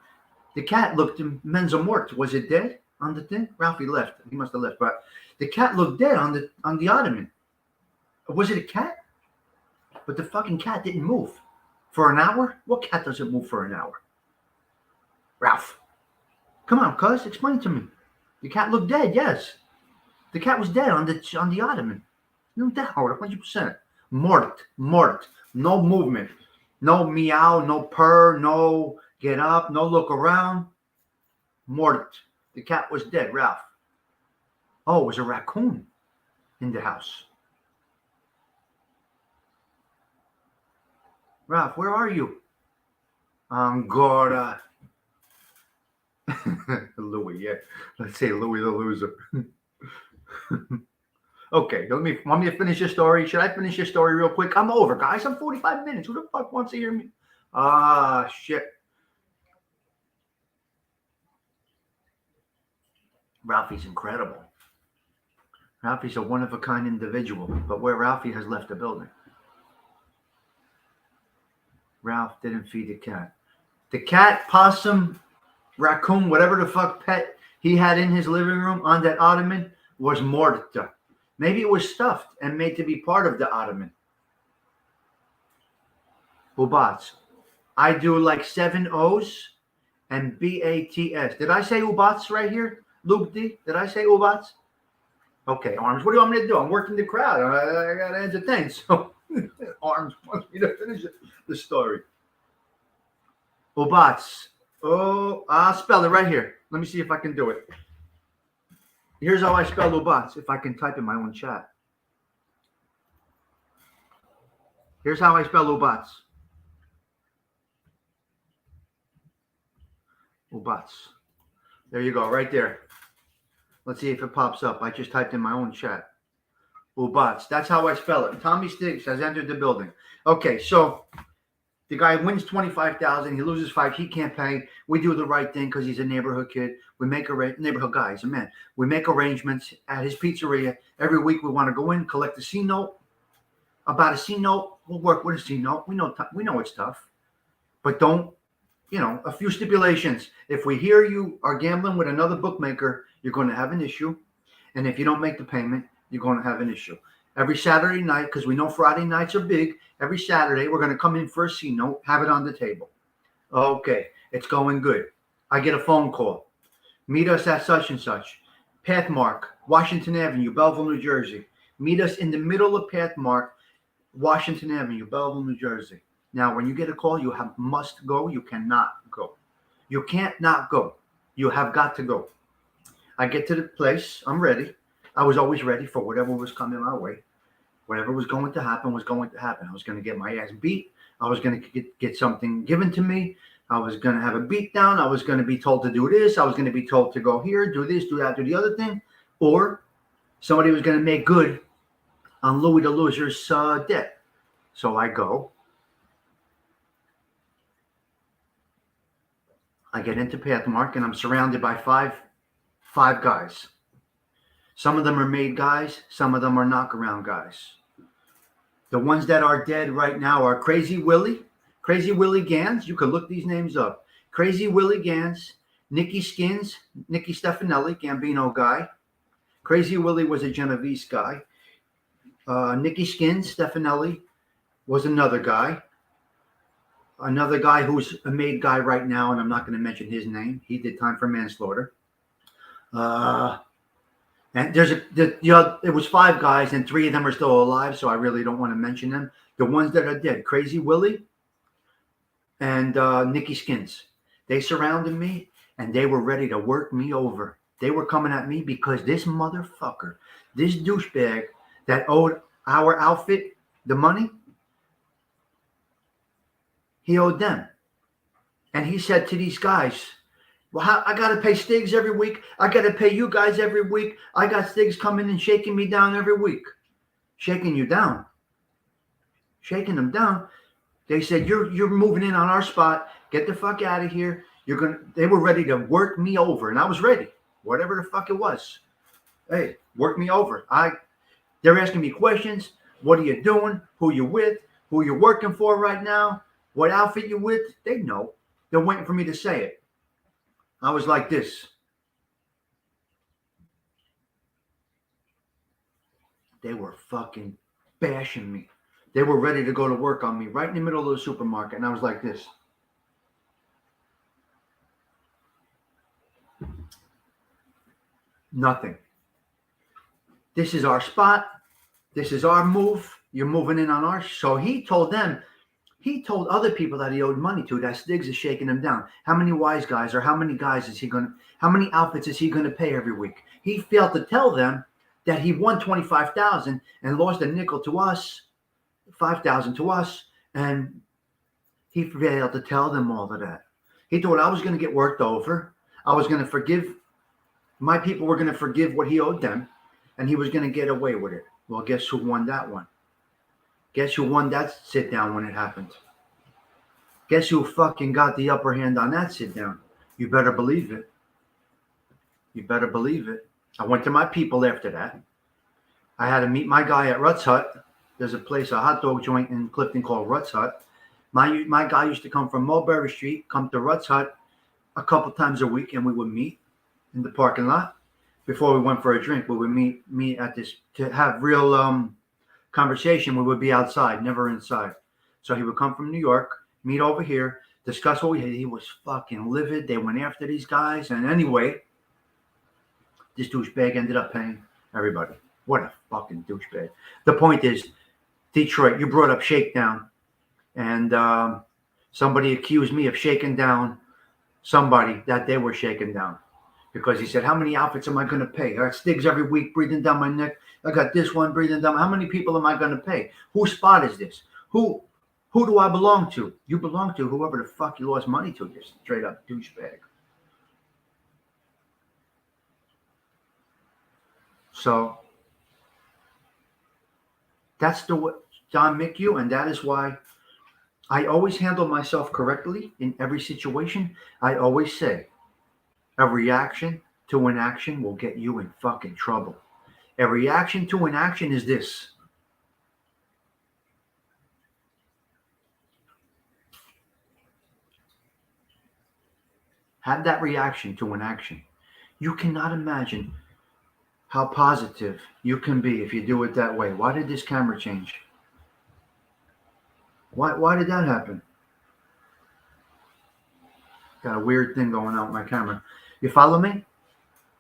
The cat looked mensa mort. Was it dead on the thing? Ralphie left. He must have left. But the cat looked dead on the ottoman. Was it a cat? But the fucking cat didn't move for an hour. What cat doesn't move for an hour? Ralph, come on, cuz, explain to me. The cat looked dead. Yes, the cat was dead on the ottoman. No doubt, 100%. Mort. No movement. No meow. No purr. No get up. No look around. Mort. The cat was dead, Ralph. Oh, it was a raccoon in the house. Ralph, where are you? Angora. Louis, yeah. Let's say Louis the loser. Okay, want me to finish your story? Should I finish your story real quick? I'm over, guys. I'm 45 minutes. Who the fuck wants to hear me? Shit. Ralphie's incredible. Ralphie's a one-of-a-kind individual, but where Ralphie has left the building. Ralph didn't feed the cat. The cat, possum, raccoon, whatever the fuck pet he had in his living room on that ottoman was morta. Maybe it was stuffed and made to be part of the ottoman. Ubats. I do like 7 O's and B-A-T-S. Did I say Ubats right here? Luke D, did I say Ubats? Okay, Arms, what do you want me to do? I'm working the crowd. I got to entertain. So Arms wants me to finish the story. Ubats. Oh, I'll spell it right here. Let me see if I can do it. Here's how I spell Ubats, if I can type in my own chat. Here's how I spell Ubats. Ubats. There you go, right there. Let's see if it pops up. I just typed in my own chat. Ubats. That's how I spell it. Tommy Stigs has entered the building. Okay, so the guy wins 25,000. He loses 5. He can't pay. We do the right thing because he's a neighborhood kid. We make neighborhood guy. He's a man. We make arrangements at his pizzeria. Every week we want to go in, collect a C note. About a C note, we'll work with a C note. We know it's tough, but don't. A few stipulations. If we hear you are gambling with another bookmaker, you're going to have an issue. And if you don't make the payment, you're going to have an issue. Every Saturday night, because we know Friday nights are big, every Saturday we're going to come in for a C note, have it on the table. Okay, it's going good. I get a phone call. Meet us at such and such. Pathmark, Washington Avenue, Belleville, New Jersey. Meet us in the middle of Pathmark, Washington Avenue, Belleville, New Jersey. Now, when you get a call, you must go. You cannot go. You can't not go. You have got to go. I get to the place. I'm ready. I was always ready for whatever was coming my way. Whatever was going to happen was going to happen. I was going to get my ass beat. I was going to get something given to me. I was going to have a beat down. I was going to be told to do this. I was going to be told to go here, do this, do that, do the other thing. Or somebody was going to make good on Louis the Loser's debt. So I go. I get into Pathmark, and I'm surrounded by five guys. Some of them are made guys. Some of them are knock-around guys. The ones that are dead right now are Crazy Willie Gans. You can look these names up. Crazy Willie Gans, Nicky Skins, Nicky Stefanelli, Gambino guy. Crazy Willie was a Genovese guy. Nicky Skins, Stefanelli, was another guy. Another guy who's a made guy right now, and I'm not going to mention his name. He did time for manslaughter. And it was five guys, and three of them are still alive, so I really don't want to mention them. The ones that are dead, Crazy Willie and Nicky Skins. They surrounded me, and they were ready to work me over. They were coming at me because this motherfucker, this douchebag that owed our outfit the money, he owed them. And he said to these guys, well, I got to pay Stigs every week. I got to pay you guys every week. I got Stigs coming and shaking me down every week. Shaking you down. Shaking them down. They said, you're moving in on our spot. Get the fuck out of here. They were ready to work me over. And I was ready. Whatever the fuck it was. Hey, work me over. They're asking me questions. What are you doing? Who you with? Who you're working for right now? What outfit you with? They know. They're waiting for me to say it. I was like this. They were fucking bashing me. They were ready to go to work on me right in the middle of the supermarket. And I was like this. Nothing. This is our spot. This is our move. You're moving in on ours. So he told them, he told other people that he owed money to, that Stigs is shaking him down. How many wise guys or how many guys how many outfits is he going to pay every week? He failed to tell them that he won $25,000 and lost a nickel to us, $5,000 to us. And he failed to tell them all of that. He thought I was going to get worked over. I was going to forgive. My people were going to forgive what he owed them. And he was going to get away with it. Well, guess who won that one? Guess who won that sit down when it happened? Guess who fucking got the upper hand on that sit down? You better believe it. You better believe it. I went to my people after that. I had to meet my guy at Rutt's Hut. There's a place, a hot dog joint in Clifton called Rutt's Hut. My guy used to come from Mulberry Street, come to Rutt's Hut a couple times a week, and we would meet in the parking lot. Before we went for a drink, we would meet at this to have real conversation. We would be outside, never inside. So he would come from New York, meet over here, discuss what we had. He was fucking livid. They went after these guys. And anyway, this douchebag ended up paying everybody. What a fucking douchebag. The point is, Detroit, you brought up shakedown. And somebody accused me of shaking down somebody that they were shaking down. Because he said, how many outfits am I going to pay? I got Stigs every week breathing down my neck. I got this one breathing down. How many people am I going to pay? Whose spot is this? Who do I belong to? You belong to whoever the fuck you lost money to. You straight up douchebag. So that's the John McHugh, and that is why I always handle myself correctly in every situation. I always say, a reaction to an action will get you in fucking trouble. A reaction to an action is this. Have that reaction to an action. You cannot imagine how positive you can be if you do it that way. Why did this camera change? Why did that happen? Got a weird thing going on with my camera. You follow me?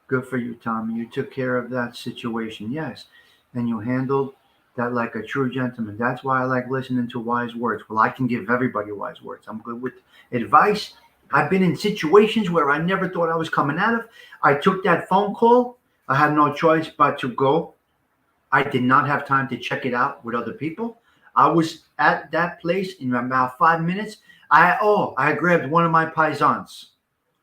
Good for you, Tommy. You took care of that situation. Yes. And you handled that like a true gentleman. That's why I like listening to wise words. Well, I can give everybody wise words. I'm good with advice. I've been in situations where I never thought I was coming out of. I took that phone call. I had no choice but to go. I did not have time to check it out with other people. I was at that place in about 5 minutes. I grabbed one of my paisans.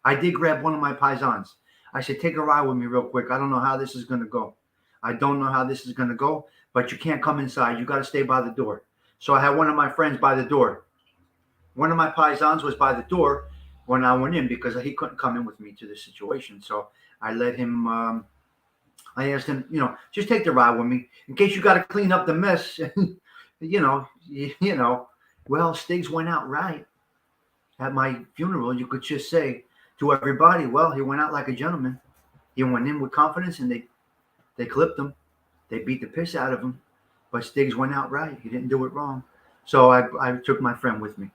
I did grab one of my paisans. I said, take a ride with me real quick. I don't know how this is going to go. I don't know how this is going to go, but you can't come inside. You got to stay by the door. So I had one of my friends by the door. One of my paisans was by the door when I went in because he couldn't come in with me to the situation. So I let him, I asked him, just take the ride with me in case you got to clean up the mess. Well, Stigs went out right at my funeral. You could just say to everybody, well, he went out like a gentleman. He went in with confidence and they clipped him. They beat the piss out of him. But Stigs went out right. He didn't do it wrong. So I took my friend with me.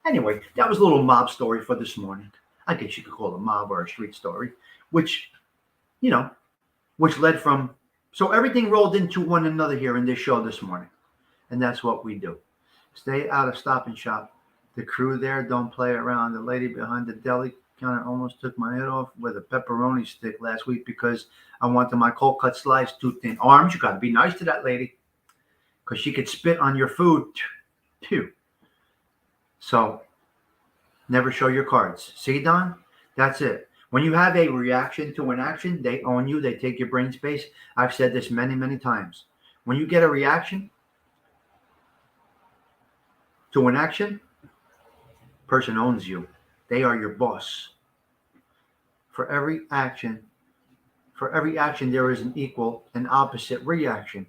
Anyway, that was a little mob story for this morning. I guess you could call it a mob or a street story, which led from, so everything rolled into one another here in this show this morning. And that's what we do. Stay out of Stop and Shop. The crew there don't play around. The lady behind the deli counter almost took my head off with a pepperoni stick last week because I wanted my cold cut slice too thin. Arms, you got to be nice to that lady because she could spit on your food too. So never show your cards. See, Don? That's it. When you have a reaction to an action, they own you. They take your brain space. I've said this many, many times. When you get a reaction to an action, person owns you. They are your boss. For every action, there is an equal and opposite reaction.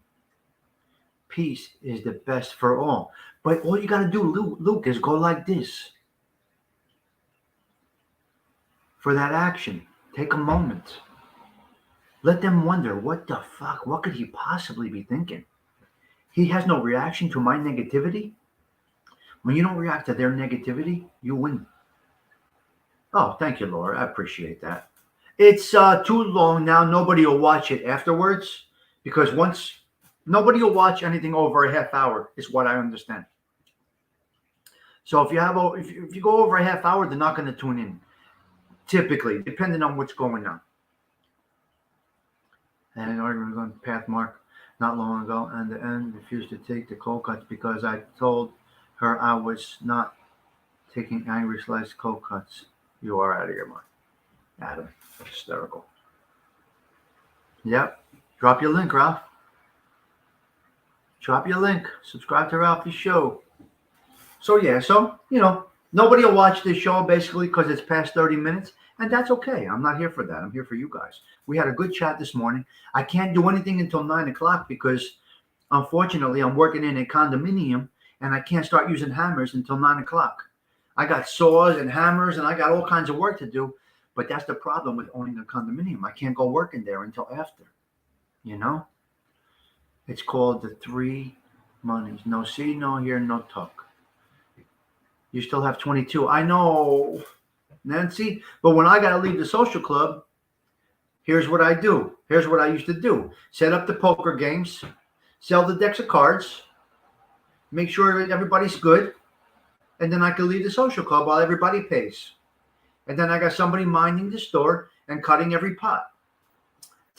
Peace is the best for all. But all you got to do, Luke, is go like this. For that action, take a moment. Let them wonder, what the fuck? What could he possibly be thinking? He has no reaction to my negativity. When you don't react to their negativity, you win. Oh, thank you, Laura. I appreciate that. It's too long now. Nobody will watch it afterwards because nobody will watch anything over a half hour is what I understand. So if you go over a half hour, they're not going to tune in. Typically, depending on what's going on. And an argument on Pathmark not long ago, and the end refused to take the cold cuts because I told her I was not taking angry sliced cold cuts. You are out of your mind, Adam. Hysterical. Yep. Drop your link, Ralph. Drop your link. Subscribe to Ralph's show. So nobody will watch this show basically because it's past 30 minutes, and that's okay. I'm not here for that. I'm here for you guys. We had a good chat this morning. I can't do anything until 9 o'clock because, unfortunately, I'm working in a condominium, and I can't start using hammers until 9 o'clock. I got saws and hammers, and I got all kinds of work to do, but that's the problem with owning a condominium. I can't go work in there until after, It's called the three monies. No see, no hear, no talk. You still have 22. I know, Nancy, but when I got to leave the social club, here's what I do. Here's what I used to do. Set up the poker games, sell the decks of cards, make sure everybody's good, and then I can leave the social club while everybody pays. And then I got somebody minding the store and cutting every pot.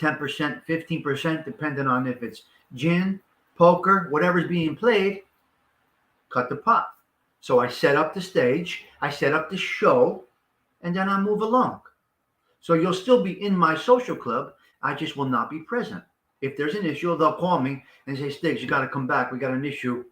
10%, 15%, depending on if it's gin, poker, whatever's being played, cut the pot. So I set up the stage, I set up the show, and then I move along. So you'll still be in my social club. I just will not be present. If there's an issue, they'll call me and say, Stigs, you got to come back. We got an issue.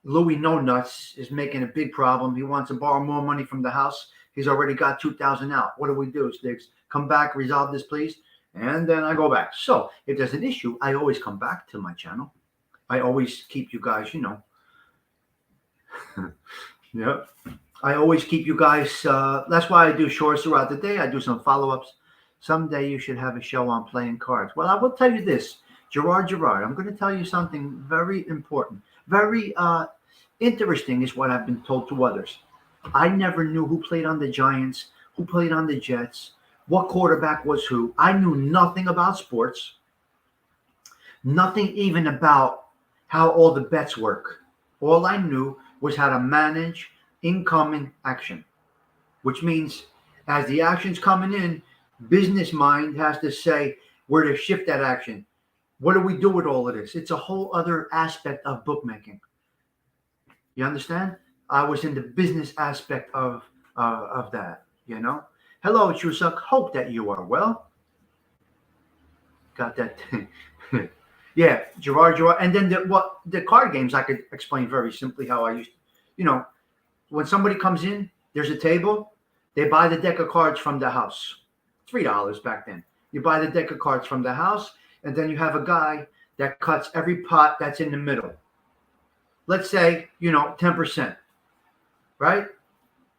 Louis No Nuts is making a big problem. He wants to borrow more money from the house. He's already got $2,000 out. What do we do, Stigs? Come back, resolve this, please. And then I go back. So if there's an issue, I always come back to my channel. I always keep you guys, Yep. I always keep you guys. That's why I do shorts throughout the day. I do some follow-ups. Someday you should have a show on playing cards. Well, I will tell you this, Gerard, I'm going to tell you something very important. Very interesting is what I've been told to others. I never knew who played on the Giants, who played on the Jets, what quarterback was who. I knew nothing about sports, nothing even about how all the bets work. All I knew was how to manage incoming action, which means as the action's coming in, business mind has to say where to shift that action. What do we do with all of this? It's a whole other aspect of bookmaking. You understand? I was in the business aspect of that. You know. Hello, Chusak. Hope that you are well. Got that thing. Yeah, Gerard, and then the card games I could explain very simply how I used. You know, when somebody comes in, there's a table. They buy the deck of cards from the house. $3 back then. You buy the deck of cards from the house, and then you have a guy that cuts every pot that's in the middle. Let's say, 10%, right?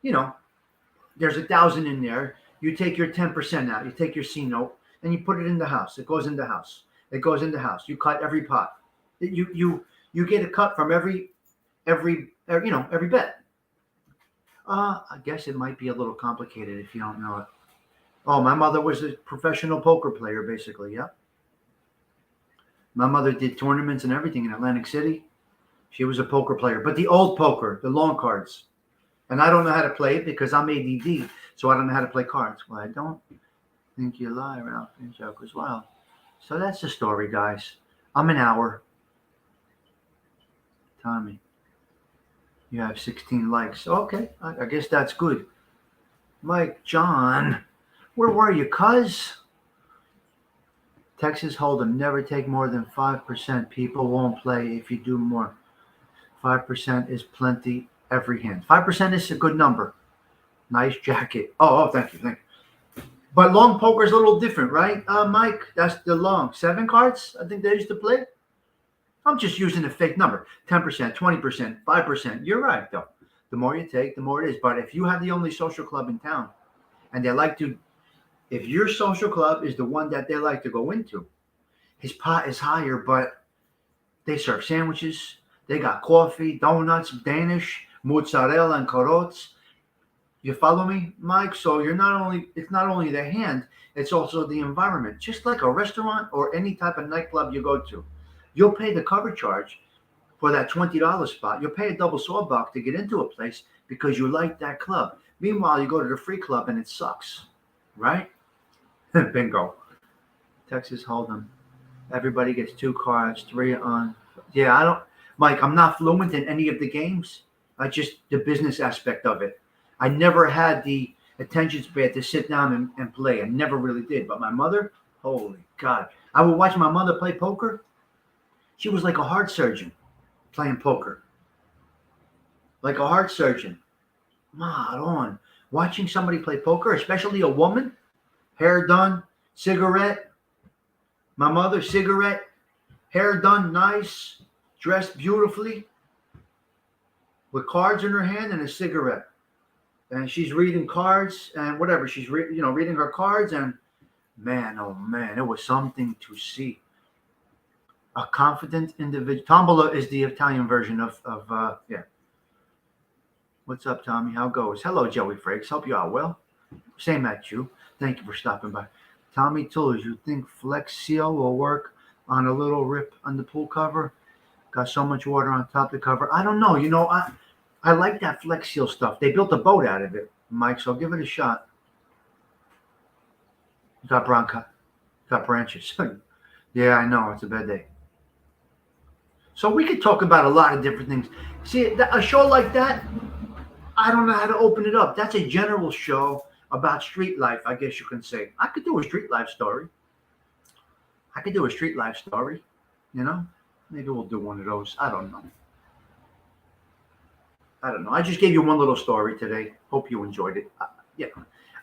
There's 1,000 in there. You take your 10% out. You take your C note and you put it in the house. It goes in the house. It goes in the house. You cut every pot. You get a cut from every bet. I guess it might be a little complicated if you don't know it. Oh, my mother was a professional poker player, basically. Yeah. My mother did tournaments and everything in Atlantic City. She was a poker player, but the old poker, the long cards. And I don't know how to play it because I'm ADD, so I don't know how to play cards. Well, I don't think you lie, Ralph and joke as well. So that's the story, guys. I'm an hour. Tommy, you have 16 likes. Okay, I guess that's good. Mike, John, where were you, cuz? Texas Hold'em, never take more than 5%. People won't play if you do more. 5% is plenty every hand. 5% is a good number. Nice jacket. Oh, thank you. But long poker is a little different, right, Mike? That's the long. 7 cards, I think they used to play. I'm just using a fake number. 10%, 20%, 5%. You're right, though. The more you take, the more it is. But if you have the only social club in town, and they like to, if your social club is the one that they like to go into, his pot is higher, but they serve sandwiches. They got coffee, donuts, Danish, mozzarella, and carottes. You follow me, Mike? So it's not only the hand, it's also the environment. Just like a restaurant or any type of nightclub you go to. You'll pay the cover charge for that $20 spot. You'll pay a double sawbuck to get into a place because you like that club. Meanwhile, you go to the free club and it sucks, right? Bingo. Texas Hold'em. Everybody gets 2 cards, 3 on. Yeah, Mike, I'm not fluent in any of the games. I just the business aspect of it. I never had the attention span to sit down and play. I never really did. But my mother, holy God. I would watch my mother play poker. She was like a heart surgeon playing poker. Like a heart surgeon. On. Watching somebody play poker, especially a woman, hair done, cigarette. My mother, cigarette, hair done nice, dressed beautifully, with cards in her hand and a cigarette. And she's reading cards and whatever. She's reading her cards, and man, oh man, it was something to see. A confident individual. Tombola is the Italian version of yeah. What's up, Tommy? How goes? Hello, Joey Frakes. Hope you are well. Same at you. Thank you for stopping by. Tommy Tools, you think Flex Seal will work on a little rip on the pool cover? Got so much water on top of the cover. I don't know. I like that Flex Seal stuff. They built a boat out of it, Mike, so give it a shot. Got branches. Yeah, I know. It's a bad day. So we could talk about a lot of different things. See, a show like that, I don't know how to open it up. That's a general show about street life, I guess you can say. I could do a street life story. Maybe we'll do one of those. I don't know. I just gave you one little story today. Hope you enjoyed it. Yeah.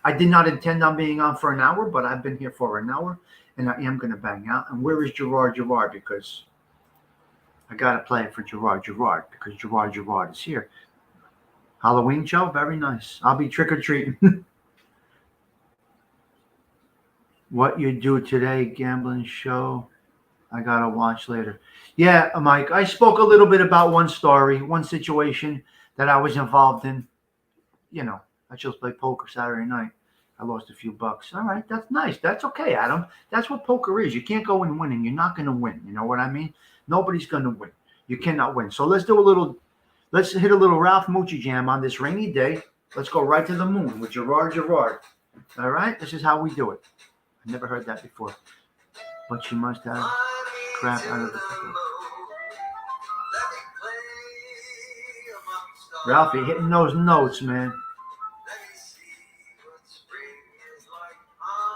I did not intend on being on for an hour, but I've been here for an hour, and I am going to bang out. And where is Gerard? Because I got to play it for Gerard, because Gerard is here. Halloween show? Very nice. I'll be trick-or-treating. What you do today, gambling show? I gotta watch later. Yeah, Mike, I spoke a little bit about one story, one situation that I was involved in. You know, I just played poker Saturday night. I lost a few bucks. All right, that's nice. That's okay, Adam. That's what poker is. You can't go in winning. You're not going to win. You know what I mean? Nobody's going to win. You cannot win. So let's hit a little Ralph Mucci jam on this rainy day. Let's go right to the moon with Gerard. All right, this is how we do it. I never heard that before. But she must have crap out of the Ralphie hitting those notes, man.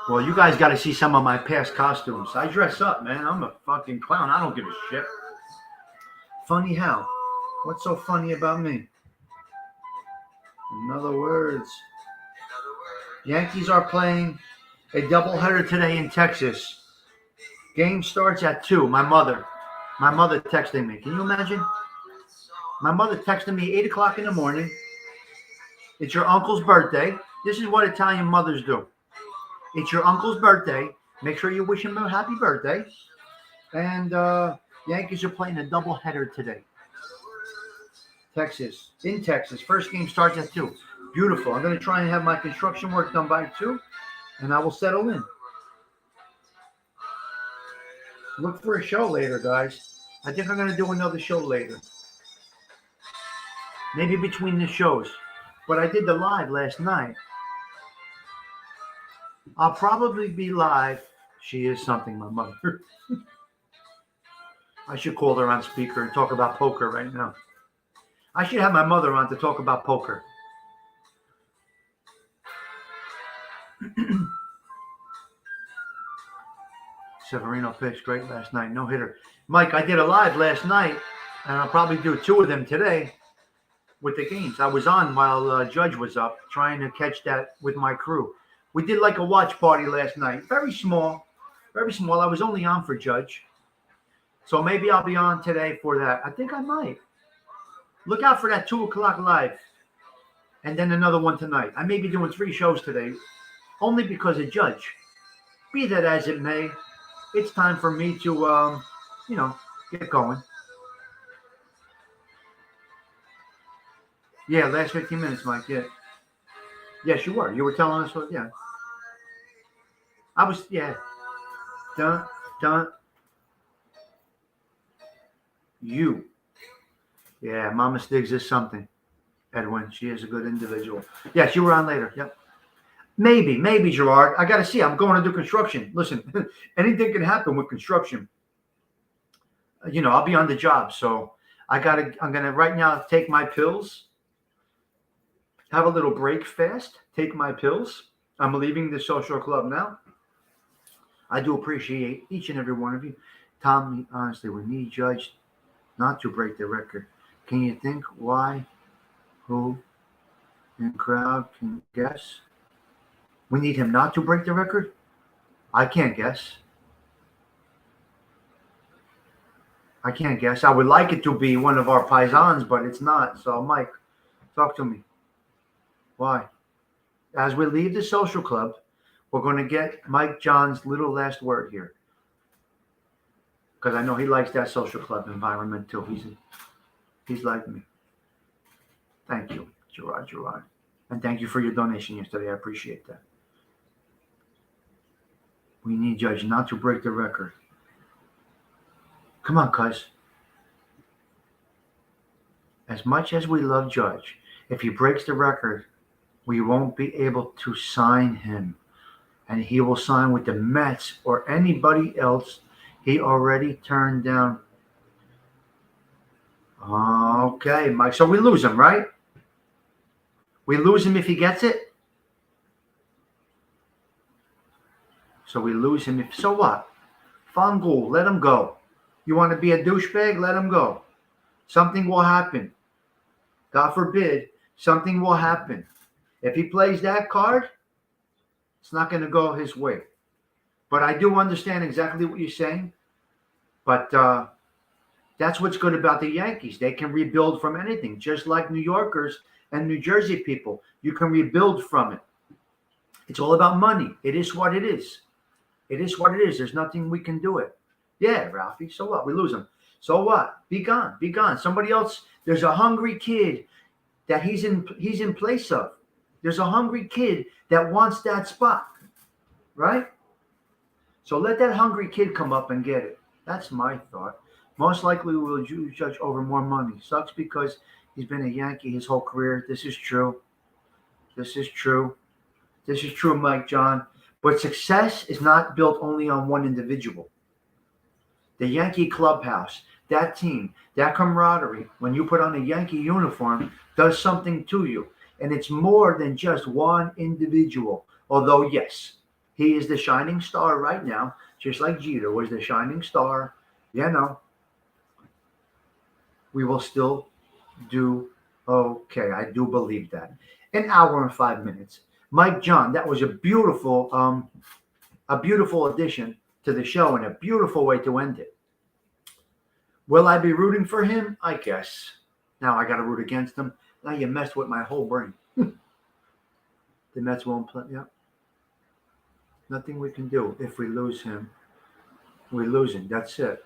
Well, you guys got to see some of my past costumes. I dress up, man. I'm a fucking clown. I don't give a shit. Funny how? What's so funny about me? In other words, Yankees are playing a doubleheader today in Texas. Game starts at 2. My mother texting me. Can you imagine? My mother texted me 8 o'clock in the morning. It's your uncle's birthday. This is what Italian mothers do. It's your uncle's birthday. Make sure you wish him a happy birthday. And Yankees are playing a doubleheader today. In Texas. First game starts at 2. Beautiful. I'm going to try and have my construction work done by 2, and I will settle in. Look for a show later, guys. I think I'm going to do another show later. Maybe between the shows. But I did the live last night. I'll probably be live. She is something, my mother. I should call her on speaker and talk about poker right now. I should have my mother on to talk about poker. Severino pitched great last night. No hitter. Mike, I did a live last night, and I'll probably do 2 of them today with the games. I was on while Judge was up, trying to catch that with my crew. We did like a watch party last night. Very small. Very small. I was only on for Judge. So maybe I'll be on today for that. I think I might. Look out for that 2 o'clock live. And then another one tonight. I may be doing 3 shows today. Only because of Judge. Be that as it may, it's time for me to, get going. Yeah, last 15 minutes, Mike. Yeah. Yes, you were. You were telling us what, yeah. I was, yeah. Dun. You. Yeah, Mama Stigs is something. Edwin, she is a good individual. Yes, you were on later. Yep. Maybe, Gerard. I got to see. I'm going to do construction. Listen, anything can happen with construction. I'll be on the job. So I'm going to right now take my pills, have a little break fast, take my pills. I'm leaving the social club now. I do appreciate each and every one of you. Tommy, honestly, we need Judge not to break the record. Can you think why? Who in crowd can guess? We need him not to break the record? I can't guess. I would like it to be one of our paisans, but it's not. So, Mike, talk to me. Why? As we leave the social club, we're going to get Mike John's little last word here. Because I know he likes that social club environment too. He's like me. Thank you, Gerard. And thank you for your donation yesterday. I appreciate that. We need Judge not to break the record. Come on, cuz. As much as we love Judge, if he breaks the record, we won't be able to sign him. And he will sign with the Mets or anybody else he already turned down. Okay, Mike. So we lose him, right? We lose him if he gets it? So we lose him if... So what? Fangul, let him go. You want to be a douchebag? Let him go. Something will happen. God forbid, something will happen. If he plays that card, it's not going to go his way. But I do understand exactly what you're saying. But that's what's good about the Yankees. They can rebuild from anything, just like New Yorkers and New Jersey people. You can rebuild from it. It's all about money. It is what it is. It is what it is. There's nothing we can do it. Yeah, Ralphie. So what? We lose him. So what? Be gone. Be gone. Somebody else. There's a hungry kid that he's in place of. There's a hungry kid that wants that spot, right? So let that hungry kid come up and get it. That's my thought. Most likely we will judge over more money. Sucks because he's been a Yankee his whole career. This is true. This is true. This is true, Mike John. But success is not built only on one individual. The Yankee clubhouse, that team, that camaraderie, when you put on a Yankee uniform, does something to you. And it's more than just one individual. Although, yes, he is the shining star right now, just like Jeter was the shining star. We will still do okay. I do believe that. An hour and 5 minutes. Mike John, that was a beautiful addition to the show and a beautiful way to end it. Will I be rooting for him? I guess. Now I got to root against him. Now you messed with my whole brain. The Mets won't play. Yeah. Nothing we can do. If we lose him, we're losing. That's it.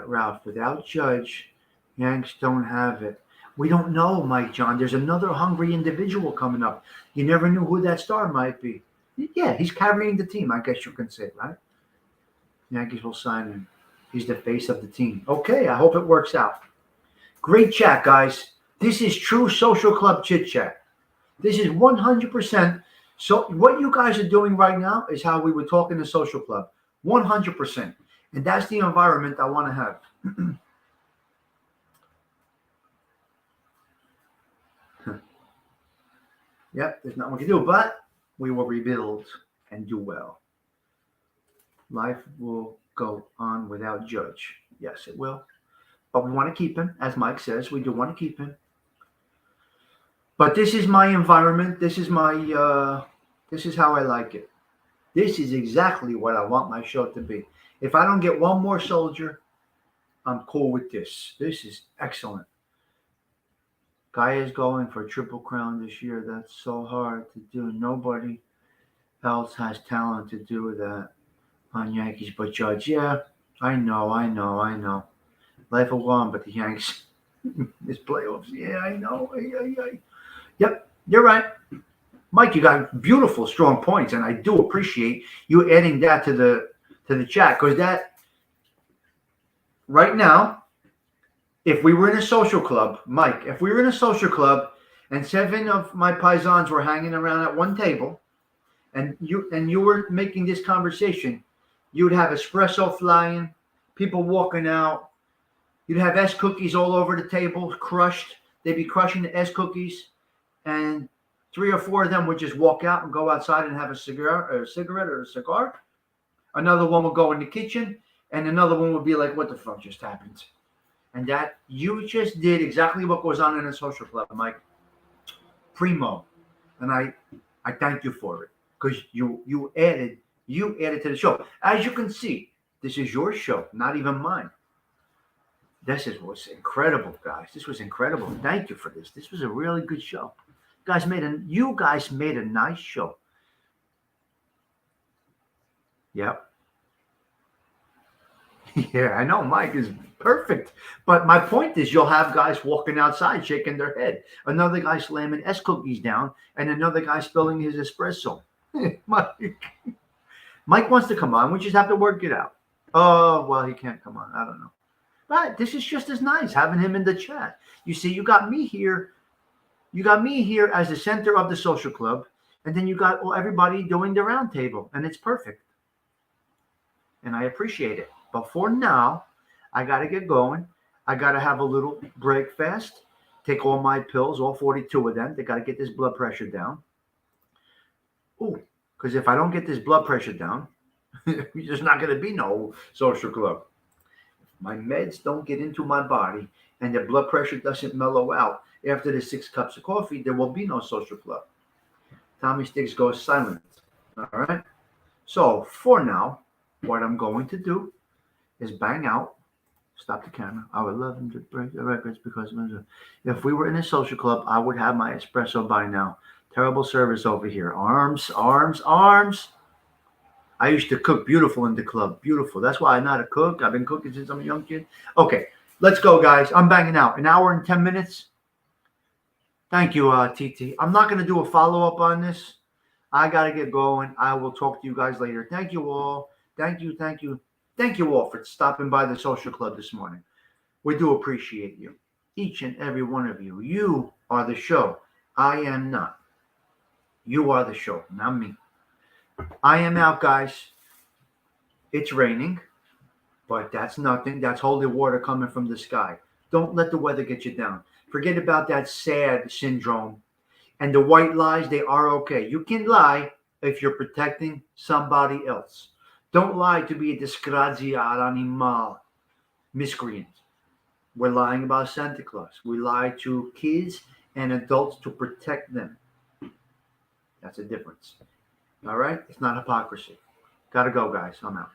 Ralph, without Judge, Yanks don't have it. We don't know, Mike John. There's another hungry individual coming up. You never knew who that star might be. Yeah, he's carrying the team, I guess you can say, right? Yankees will sign him. He's the face of the team. Okay, I hope it works out. Great chat, guys. This is true social club chit chat. This is 100%. So what you guys are doing right now is how we would talk in the social club. 100%. And that's the environment I want to have. Yep, there's nothing we can do, but we will rebuild and do well. Life will go on without Judge. Yes, it will. But we want to keep him, as Mike says. We do want to keep him. But this is my environment. This is my. This is how I like it. This is exactly what I want my show to be. If I don't get one more soldier, I'm cool with this. This is excellent. Guy is going for a Triple Crown this year. That's so hard to do. Nobody else has talent to do that on Yankees but Judge. Yeah, I know. Life will go on, but the Yanks, this playoffs. Yeah, I know. Yep, you're right. Mike, you got beautiful, strong points, and I do appreciate you adding that to the chat, because that right now, if we were in a social club, Mike, if we were in a social club and 7 of my paisans were hanging around at one table and you were making this conversation, you would have espresso flying, people walking out. You'd have S cookies all over the table, crushed. They'd be crushing the S cookies, and 3 or 4 of them would just walk out and go outside and have a cigarette or a cigar. Another one would go in the kitchen, and another one would be like, what the fuck just happened? And that you just did exactly what goes on in a social club, Mike. Primo. And I thank you for it, because you added to the show. As you can see, this is your show, not even mine. Was incredible, guys. This was incredible. Thank you for this. This was a really good show. You guys made a nice show. Yep. Yeah, I know Mike is perfect. But my point is, you'll have guys walking outside shaking their head. Another guy slamming S cookies down, and another guy spilling his espresso. Mike wants to come on. We just have to work it out. Oh, well, he can't come on. I don't know. But this is just as nice, having him in the chat. You see, you got me here. You got me here as the center of the social club, and then you got everybody doing the round table, and it's perfect. And I appreciate it. But for now, I got to get going. I got to have a little break fast, take all my pills, all 42 of them. They got to get this blood pressure down. Ooh, because if I don't get this blood pressure down, there's not going to be no social club. My meds don't get into my body and the blood pressure doesn't mellow out after the 6 cups of coffee, there will be no social club. Tommy Stigs goes silent. All right. So for now, what I'm going to do is bang out. Stop the camera. I would love him to break the records, because if we were in a social club, I would have my espresso by now. Terrible service over here. Arms. I used to cook beautiful in the club. Beautiful. That's why I'm not a cook. I've been cooking since I'm a young kid. Okay, let's go, guys. I'm banging out. An hour and 10 minutes. Thank you, TT. I'm not going to do a follow up on this. I got to get going. I will talk to you guys later. Thank you all. Thank you. Thank you. Thank you all for stopping by the social club this morning. We do appreciate you. Each and every one of you. You are the show. I am not. You are the show, not me. I am out, guys. It's raining, but that's nothing. That's holy water coming from the sky. Don't let the weather get you down. Forget about that sad syndrome. And the white lies, they are okay. You can lie if you're protecting somebody else. Don't lie to be a disgraziato animal, miscreant. We're lying about Santa Claus. We lie to kids and adults to protect them. That's a difference. All right? It's not hypocrisy. Gotta go, guys. I'm out.